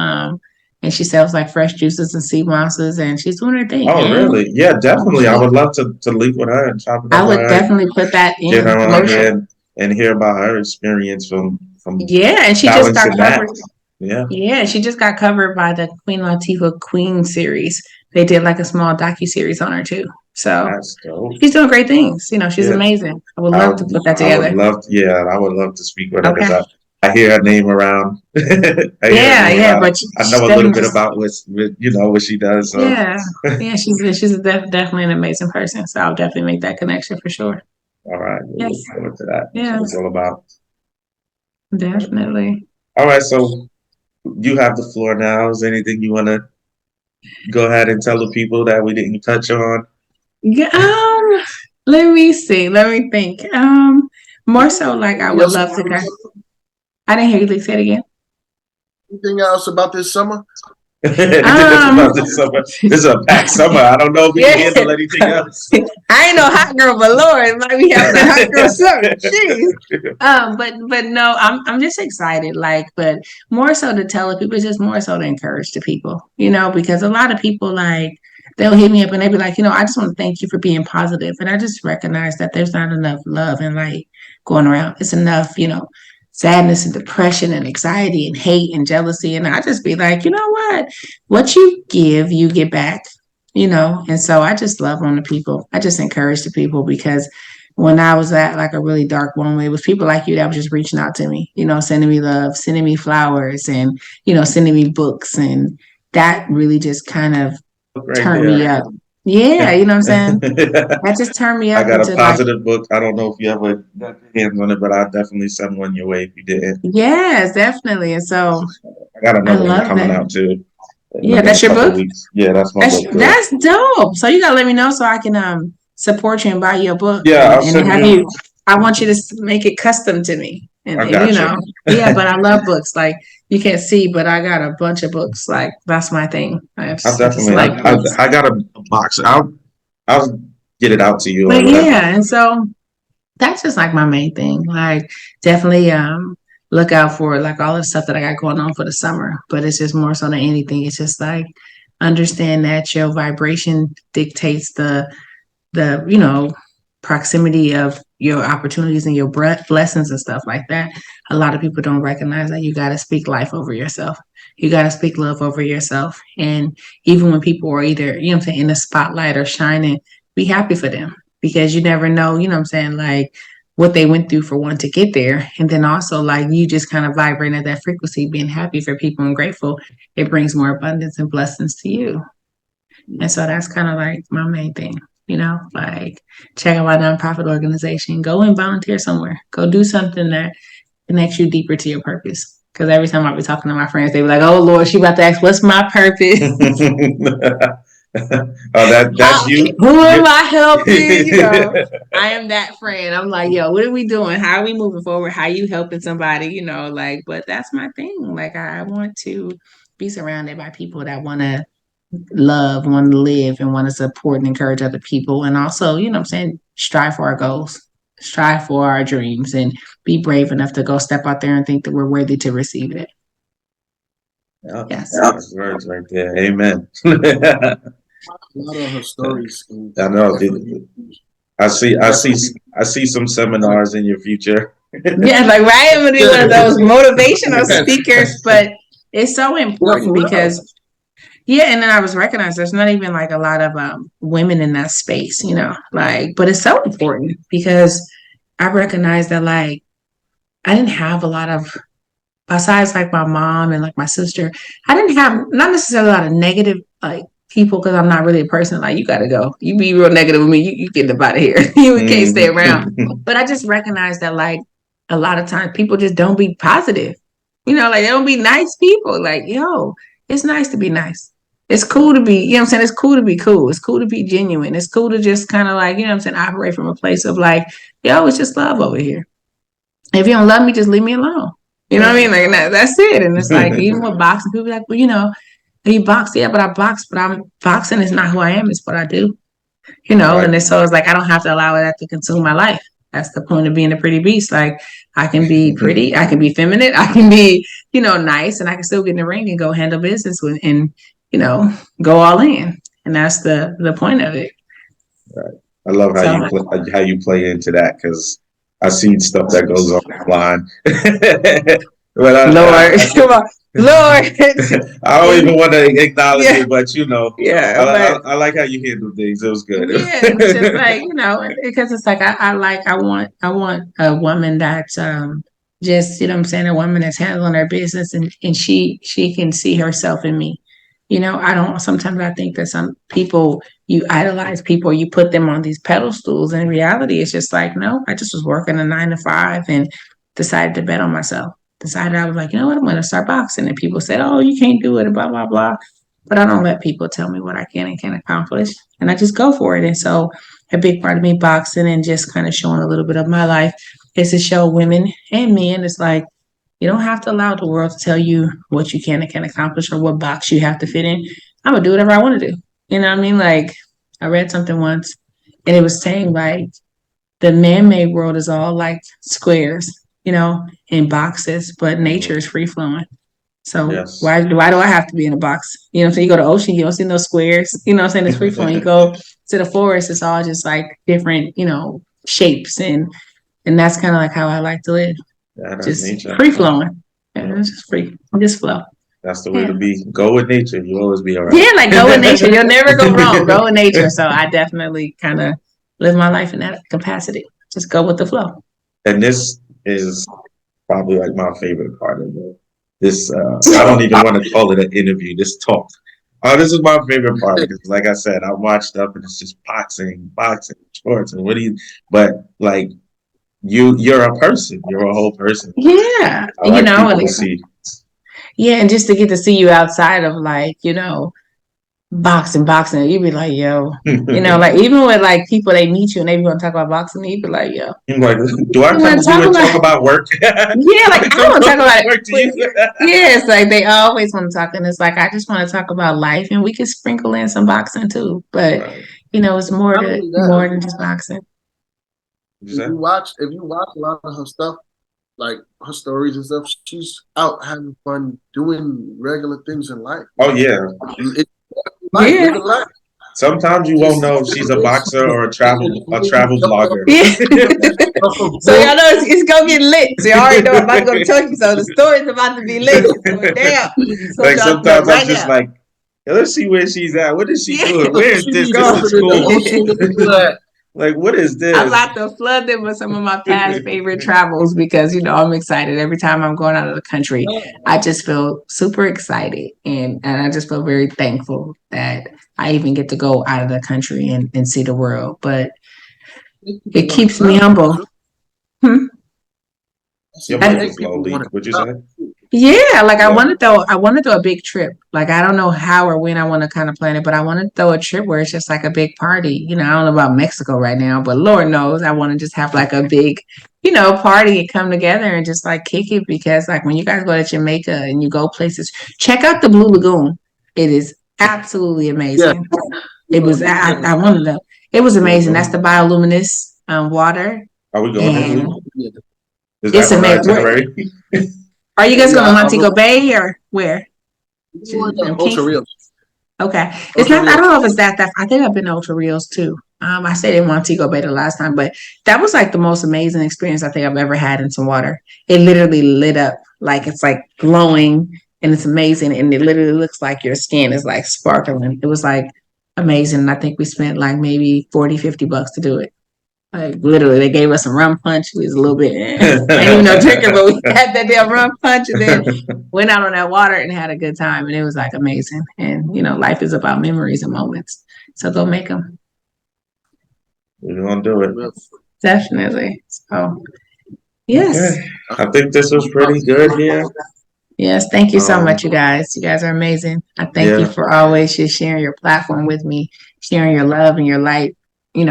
And she sells like fresh juices and sea mosses, and she's doing her thing. Oh, really? Yeah, definitely. I would love to link with her and chop it up. I would definitely put that in. Get her on here and hear about her experience from and she just got covered. Yeah, she just got covered by the Queen Latifah Queen series. They did like a small docu-series on her too. So she's doing great things. She's amazing. I would love to put that together. I would love to speak with her because I hear her name around. But I know a little bit about what she does. So. She's definitely an amazing person. So I'll definitely make that connection for sure. All right, we'll look forward to that. Yeah, that's what it's all about. Definitely. All right, so you have the floor now. Is there anything you want to go ahead and tell the people that we didn't touch on? Yeah, let me see. Let me think. More so like I would love to go. I didn't hear you say it again. Anything else about this summer? This is a packed summer. I don't know if we can handle anything else. I ain't no hot girl, but Lord, it might be having a hot girl summer. Jeez. But no, I'm just excited. But more so to tell the people, just more so to encourage the people, because a lot of people they'll hit me up and they'll be like, I just want to thank you for being positive. And I just recognize that there's not enough love and light going around. It's enough, sadness and depression and anxiety and hate and jealousy. And I just be like, you know what you give, you get back, And so I just love on the people. I just encourage the people because when I was at a really dark moment, it was people like you that was just reaching out to me, sending me love, sending me flowers and, sending me books. And that really just kind of turned me up. Yeah, you know what I'm saying? That just turned me up. I got a positive book. I don't know if you ever got your hands on it, but I'll definitely send one your way if you didn't. Yes, definitely. And so I got another one coming out too. Yeah, that's your book? Yeah, that's my book. Too. That's dope. So you gotta let me know so I can support you and buy your book. Yeah, I want you to make it custom to me. And yeah, but I love books. You can't see, but I got a bunch of books. That's my thing. I got a box. I'll get it out to you. But and so that's just my main thing. Definitely look out for all the stuff that I got going on for the summer. But it's just more so than anything. It's just understand that your vibration dictates the proximity of your opportunities and your blessings and stuff like that. A lot of people don't recognize that you got to speak life over yourself. You got to speak love over yourself. And even when people are either, in the spotlight or shining, be happy for them because you never know, what they went through for one to get there. And then also you just kind of vibrate at that frequency, being happy for people and grateful. It brings more abundance and blessings to you. And so that's kind of my main thing. Check out my nonprofit organization, go and volunteer somewhere, go do something that connects you deeper to your purpose. Because every time I be talking to my friends, they be like, oh Lord, she about to ask, what's my purpose? That's you. Who am I helping? I am that friend. I'm like, yo, what are we doing? How are we moving forward? How are you helping somebody? But that's my thing. I want to be surrounded by people that want to love, want to live, and want to support and encourage other people. And also, strive for our goals, strive for our dreams, and be brave enough to go step out there and think that we're worthy to receive it. Yes. That's words right there. Amen. A lot of her stories. I know. I see some seminars in your future. Yeah, right. I'm gonna be one of those motivational speakers, but it's so important because and then I was recognized there's not even a lot of women in that space, but it's so important because I recognized that I didn't have a lot of, besides my mom and my sister, I didn't have not necessarily a lot of negative people because I'm not really a person you gotta go. You be real negative with me, you get up out of here. You can't stay around. But I just recognized that a lot of times people just don't be positive. They don't be nice people. It's nice to be nice. It's cool to be, it's cool to be cool. It's cool to be genuine. It's cool to just kind of operate from a place of it's just love over here. If you don't love me, just leave me alone. You know what I mean? That's it. And it's even with boxing, people be well, you box. Yeah, but I box, but boxing is not who I am. It's what I do. And it's like I don't have to allow that to consume my life. That's the point of being a pretty beast. Like I can be pretty, I can be feminine, I can be, nice, and I can still get in the ring and go handle business with and go all in. And that's the point of it. Right. I love how you play into that because I see stuff that goes on online. But Lord. I don't even want to acknowledge it, but I like how you handle things. It was good. Yeah, it's just like because it's like I want a woman that's just what I'm saying, a woman that's handling her business and she can see herself in me. Sometimes I think that some people, you idolize people, you put them on these pedestals, and in reality it's just like, no, I just was working a 9 to 5 and decided to bet on myself. Decided I was like, you know what, I'm going to start boxing. And people said, oh, you can't do it, and blah, blah, blah. But I don't let people tell me what I can and can't accomplish. And I just go for it. And so a big part of me boxing and just kind of showing a little bit of my life is to show women and men. It's like, you don't have to allow the world to tell you what you can and can't accomplish or what box you have to fit in. I'm going to do whatever I want to do. You know what I mean? Like I read something once and it was saying like the man-made world is all like squares, in boxes, but nature is free flowing. So why do I have to be in a box? So you go to the ocean, you don't see no squares, it's free flowing. You go to the forest, it's all just like different, shapes and that's kind of like how I like to live. Just free flowing. It's just free. Just flow. That's the way to be. Go with nature. You'll always be all right. Yeah, like go with nature. You'll never go wrong. Go with nature. So I definitely kind of live my life in that capacity. Just go with the flow. And this is probably like my favorite part of this. I don't even want to call it an interview. This talk. Oh, this is my favorite part because, like I said, I watched up and it's just boxing, sports, and but like you're a person. You're a whole person. Yeah, and see. Yeah, and just to get to see you outside of like boxing, you'd be like, yo, like even with like people, they meet you and they want to talk about boxing, you'd be like, yo. I'm like, do I come to you and talk about work? Yeah, like I don't want to talk about work to you. Yeah, it's like they always want to talk, and it's like I just want to talk about life, and we can sprinkle in some boxing too, but it's more than just boxing. If you watch a lot of her stuff, like her stories and stuff, she's out having fun doing regular things in life. Oh yeah. Sometimes you won't know if she's a boxer or a travel blogger. Yeah. So y'all know it's gonna get lit. So y'all already know I'm about to go to Turkey. So the story's about to be lit. So damn. So like sometimes I'm just like, hey, let's see where she's at. What is she doing? Where is this? This is cool. Like, what is this? I'm about to flood them with some of my past favorite travels because, I'm excited. Every time I'm going out of the country, I just feel super excited. And I just feel very thankful that I even get to go out of the country and see the world. But it keeps me humble. Your mic is low, Lee. What'd you say? Yeah, like I want to throw a big trip. Like I don't know how or when I want to kind of plan it, but I want to throw a trip where it's just like a big party. I don't know about Mexico right now, but Lord knows I want to just have like a big, party and come together and just like kick it because like when you guys go to Jamaica and you go places, check out the Blue Lagoon. It is absolutely amazing. Yeah. It was I wanted to. It was amazing. That's the bioluminescent water. Are we going? It's amazing. Are you guys going to Montego Bay or where? Ultra Reels. Okay. It's not. I don't know if it's that. I think I've been to Ultra Reels too. I stayed in Montego Bay the last time, but that was like the most amazing experience I think I've ever had in some water. It literally lit up like it's like glowing and it's amazing. And it literally looks like your skin is like sparkling. It was like amazing. And I think we spent like maybe $40-$50 to do it. Like literally, they gave us some rum punch. We was a little bit, ain't even no drinker, but we had that damn rum punch, and then went out on that water and had a good time, and it was like amazing. And life is about memories and moments, so go make them. We're gonna do it. Definitely. So, yes. Okay. I think this was pretty good here. Yes, thank you so much, you guys. You guys are amazing. I thank you for always just sharing your platform with me, sharing your love and your light.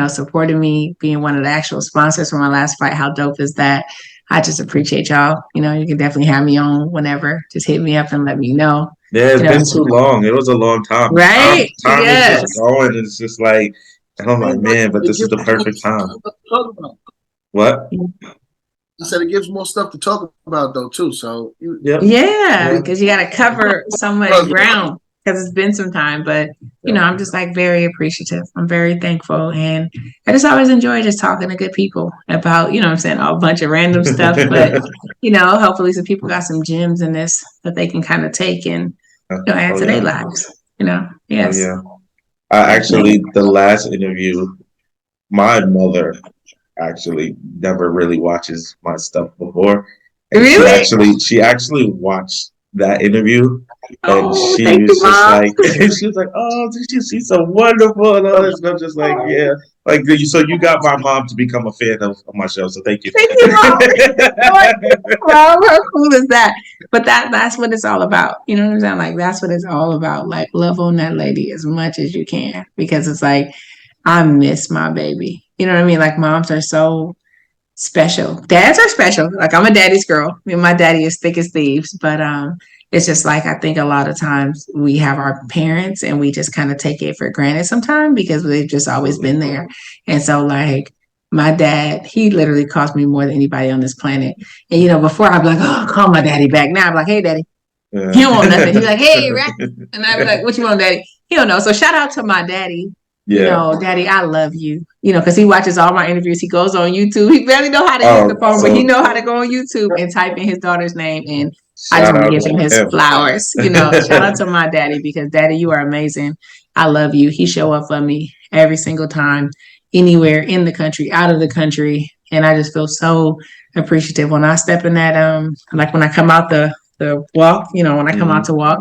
Supporting me, being one of the actual sponsors for my last fight. How dope is that? I just appreciate y'all. You can definitely have me on whenever. Just hit me up and let me know. Yeah, it's been too long. It was a long time. Right? Time is just going. It's just like, And I'm like, man, but this is the perfect time. What? I said it gives more stuff to talk about though too. So yeah, because you got to cover so much ground because it's been some time. But you know, I'm just like very appreciative. I'm very thankful, and I just always enjoy just talking to good people about, you know what I'm saying, a bunch of random stuff. But you know, hopefully some people got some gems in this that they can kind of take and add to their lives. You know, yes. Oh, yeah. I actually, the last interview, my mother actually never really watches my stuff before. And really? she actually watched that interview, and she thank was you, just Mom. like, she was like, oh, she's so wonderful and all this stuff. Just like, yeah, like so you got my mom to become a fan of my show. So thank you. Thank you, Mom. Mom, how cool is that? But that's what it's all about. You know what I'm saying? Like that's what it's all about. Like love on that lady as much as you can, because it's like I miss my baby. You know what I mean? Like moms are so special. Dads are special. Like I'm a daddy's girl. I mean, my daddy is thick as thieves, but it's just like I think a lot of times we have our parents and we just kind of take it for granted sometimes because they've just always been there. And so like my dad, he literally cost me more than anybody on this planet. And you know, before I'd be like, oh, call my daddy back. Now I'm like, hey daddy, he don't want nothing. He's like, hey, Rack. And I'd be like, what you want, daddy? He don't know. So shout out to my daddy. You know, daddy, I love you. You know, because he watches all my interviews. He goes on YouTube. He barely know how to use the phone, but he know how to go on YouTube and type in his daughter's name. And I just want to give him his flowers. You know, shout out to my daddy, because daddy, you are amazing. I love you. He show up for me every single time, anywhere in the country, out of the country. And I just feel so appreciative when I step in that, like when I come out the walk, you know, when I come out to walk,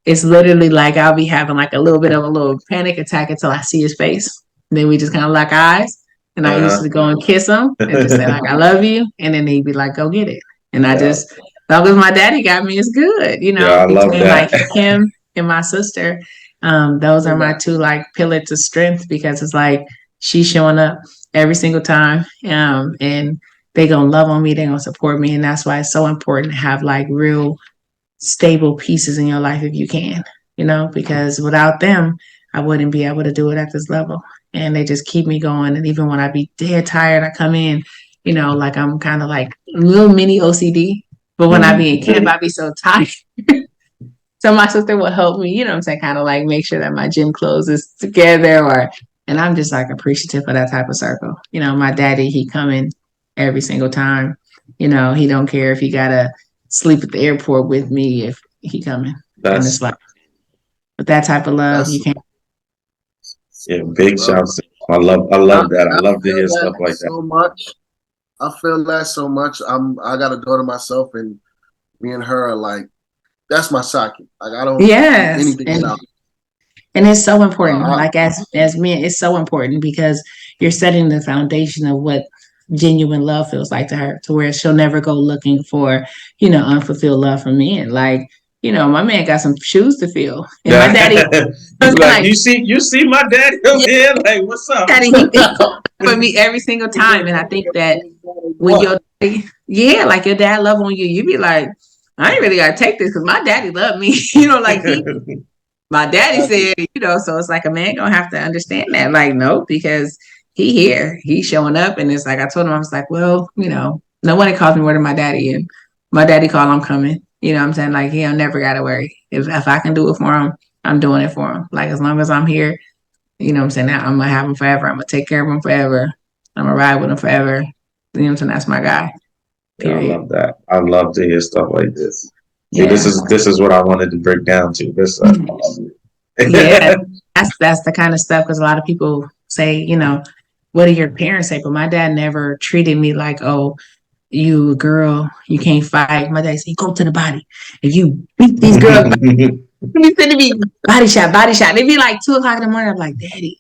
it's literally like I'll be having like a little bit of a little panic attack until I see his face. And then we just kind of lock eyes. And I used to go and kiss him and just say like, I love you. And then he'd be like, go get it. And I just, as long as my daddy got me, it's good. You know, between like him and my sister, those are my two like pillars of strength, because it's like she's showing up every single time. And they gonna love on me, they gonna support me. And that's why it's so important to have like real stable pieces in your life if you can, you know, because without them, I wouldn't be able to do it at this level. And they just keep me going. And even when I be dead tired, I come in, you know, like I'm kind of like a little mini OCD. But when I be in camp, I be so tired. So my sister will help me, you know what I'm saying, kind of like make sure that my gym clothes is together, and I'm just like appreciative of that type of circle. You know, my daddy, he coming every single time. You know, he don't care if he gotta sleep at the airport with me if he coming. And it's like, with that type of love, you can't. Yeah, big shouts. I love that. I love to hear stuff like that. So much. I feel that so much. I got a daughter myself, and me and her are like, that's my socket. Like I don't do anything without. And it's so important. Like as men, it's so important because you're setting the foundation of what genuine love feels like to her, to where she'll never go looking for, you know, unfulfilled love from men. Like, you know, my man got some shoes to fill. And my daddy like, you see my daddy over here, like, what's up? Daddy, for me every single time. And I think that when your like your dad love on you, you be like, I ain't really gotta take this because my daddy loved me. You know, like my daddy said, you know, so it's like a man gonna have to understand that. Like, no, because he here, he's showing up. And it's like I told him, I was like, well, you know, nobody calls me more than my daddy, and my daddy call, I'm coming. You know what I'm saying? Like, he'll never gotta worry. If I can do it for him, I'm doing it for him. Like, as long as I'm here, you know what I'm saying, I'm gonna have him forever. I'm gonna take care of him forever. I'm gonna ride with him forever. You know what I'm saying? That's my guy. Period. Yeah, I love that. I love to hear stuff like this. See, this is what I wanted to break down to. This yeah, that's the kind of stuff, because a lot of people say, you know, what do your parents say? But my dad never treated me like, oh, you a girl, you can't fight. My dad said, go to the body. If you beat these girls, you sending me body shot. They'd be like 2:00 in the morning. I'm like, Daddy.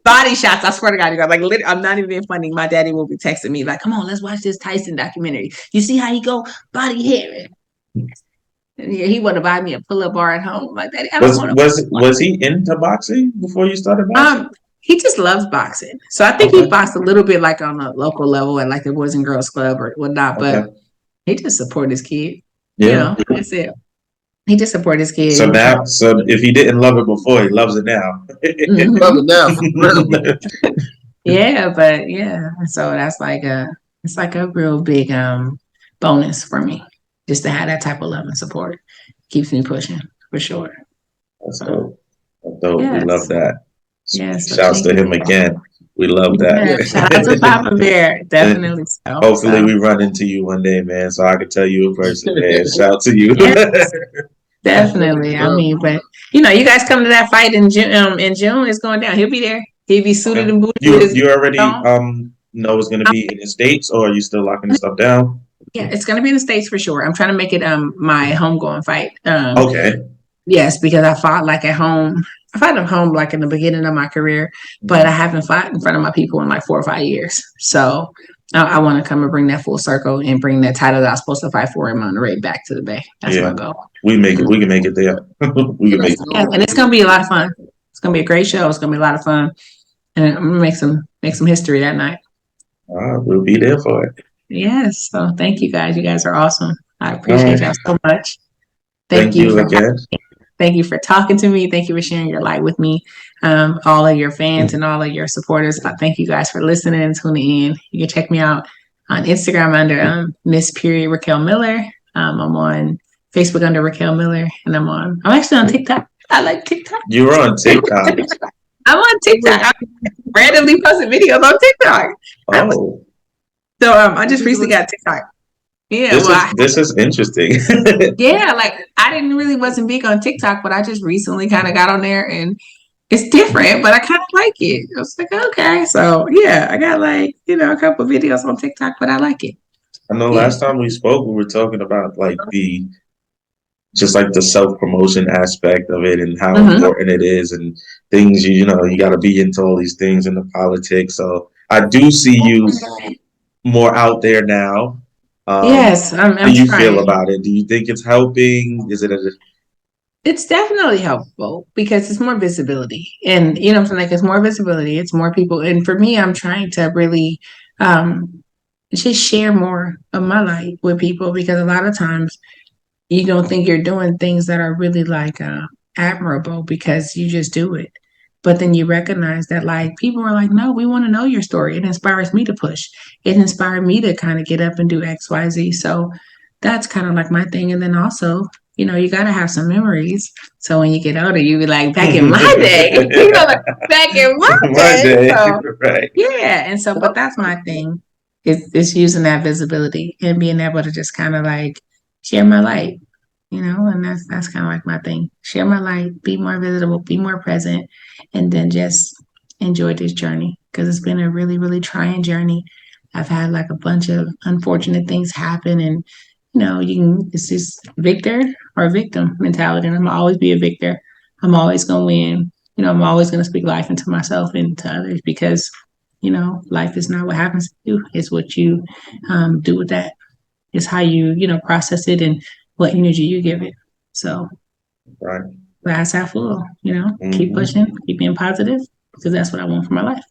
Body shots, I swear to God, you guys. Like, literally, I'm not even being funny. My daddy will be texting me like, come on, let's watch this Tyson documentary. You see how he go body hair? And he want to buy me a pull-up bar at home. Like, Daddy, I don't want to. Was he into boxing before you started boxing? He just loves boxing. So I think he boxed a little bit like on a local level at like the Boys and Girls Club or whatnot, but he just support his kid. Yeah. You know, that's it. He just supported his kids. So now, so if he didn't love it before, he loves it now. Mhm. Love it now. For real. Yeah, but yeah, so that's like it's like a real big bonus for me just to have that type of love and support. Keeps me pushing for sure. That's dope. That's dope. We Yes. love that. Yes. So Shouts to thank him you. again. We love that. Yeah, shout out to Papa Bear. Definitely so. Hopefully we run into you one day, man, so I can tell you in person, man. Shout to you. Yes, definitely. I mean, but you guys come to that fight in June. It's going down. He'll be there. He'll be suited and booted with his You already on. know it's gonna be in the States, or are you still locking the stuff down? Yeah, it's gonna be in the States for sure. I'm trying to make it my homegoing fight. Okay. Yes, because I fought like at home. I fought at home like in the beginning of my career, but I haven't fought in front of my people in like 4 or 5 years. So I want to come and bring that full circle and bring that title that I was supposed to fight for in Monterey back to the Bay. That's my goal. We can make it there. We can make it. Yeah, and it's gonna be a lot of fun. It's gonna be a great show. It's gonna be a lot of fun, and I'm gonna make some history that night. We'll be there for it. Yes. So thank you guys. You guys are awesome. I appreciate y'all so much. Thank you again. Thank you for talking to me. Thank you for sharing your light with me. All of your fans and all of your supporters. Thank you guys for listening and tuning in. You can check me out on Instagram under Miss Raquel Miller. I'm on Facebook under Raquel Miller, and I'm actually on TikTok. I like TikTok. You're on TikTok. I'm on TikTok. I'm randomly posting videos on TikTok. Oh. So I just recently got TikTok. Yeah, this is interesting. Yeah, like I wasn't big on TikTok, but I just recently kind of got on there, and it's different, but I kind of like it. I was like, okay, so yeah, I got like a couple videos on TikTok, but I like it. I know last time we spoke, we were talking about like the self-promotion aspect of it and how important it is, and things you got to be into all these things in the politics. So I do see you more out there now. Yes, I'm how do you trying. feel about it? Do you think it's helping? Is it It's definitely helpful because it's more visibility, and like it's more visibility, it's more people, and for me, I'm trying to really just share more of my life with people, because a lot of times you don't think you're doing things that are really like admirable because you just do it. But then you recognize that like people are like, no, we want to know your story. It inspires me to push. It inspired me to kind of get up and do X, Y, Z. So that's kind of like my thing. And then also, you got to have some memories. So when you get older, you be like, back in my day, like, back in my day. So, right. Yeah. And so, but that's my thing. It's using that visibility and being able to just kind of like share my light, and that's kind of like my thing. Share my light, be more visible, be more present, and then just enjoy this journey, because it's been a really, really trying journey. I've had like a bunch of unfortunate things happen, and it's just victor or victim mentality, and I'm always be a victor. I'm always gonna win. I'm always gonna speak life into myself and to others, because life is not what happens to you; it's what you do with that. It's how you process it and what energy you give it. So, right. Glass half full. Keep pushing, keep being positive, because that's what I want for my life.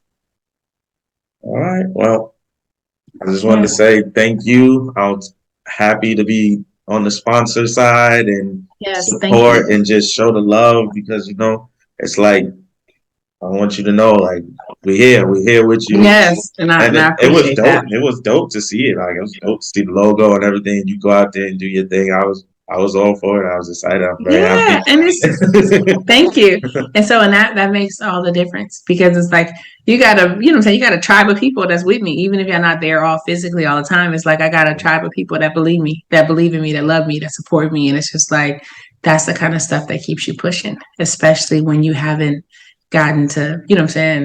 All right. Well, I just wanted to say thank you. I was happy to be on the sponsor side and support and just show the love, because it's like I want you to know, like, we're here with you. Yes, and I it was appreciate dope. that. It was dope to see it. Like, it was dope to see the logo and everything. You go out there and do your thing. I was all for it. I was excited. I'm very happy. And it's thank you. And so, and that makes all the difference, because it's like you gotta, you got a tribe of people that's with me, even if you're not there all physically all the time. It's like I got a tribe of people that believe me, that believe in me, that love me, that support me, and it's just like that's the kind of stuff that keeps you pushing, especially when you haven't gotten to,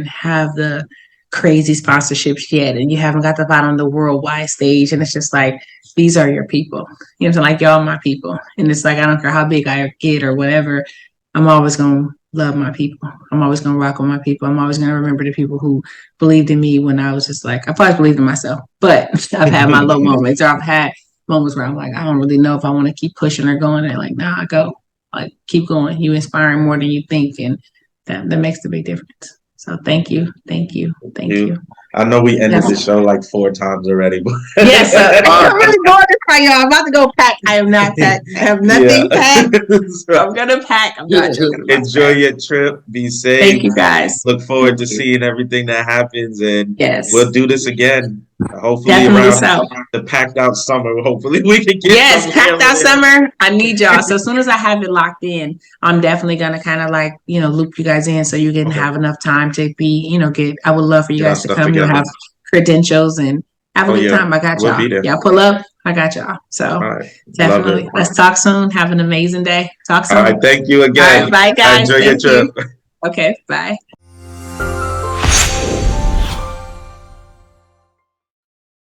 have the crazy sponsorships yet, and you haven't got to fight on the worldwide stage, and it's just like these are your people. Like y'all my people. And it's like I don't care how big I get or whatever, I'm always gonna love my people. I'm always gonna rock with my people. I'm always gonna remember the people who believed in me when I was just like, I probably believed in myself, but I've had my low moments, or I've had moments where I'm like, I don't really know if I want to keep pushing or going. And like, nah, go. Like, keep going. You inspiring more than you think, and that makes the big difference. So thank you. I know we ended the show like 4 times already, but yes, I'm really bored cry, y'all. I'm about to go pack. I am not packed. I have nothing packed. I'm gonna pack. I'm not joking. Enjoy your trip. Be safe. Thank you, guys. Look forward to seeing everything that happens, and Yes, we'll do this again. Hopefully definitely around so. the packed out summer. Hopefully we can get Yes, somewhere packed out with it. summer. I need y'all. So as soon as I have it locked in, I'm definitely gonna kind of like, loop you guys in so you can have enough time to be, I would love for you Get our guys to stuff come. You'll together. have credentials and have a Oh, good yeah. time. I got We'll y'all. be there. Y'all pull up. I got y'all. So All right. Love definitely. it. Let's talk soon. Have an amazing day. Talk soon. All right. Thank you again. All right, bye guys. Enjoy your Thank you. trip. Okay, bye.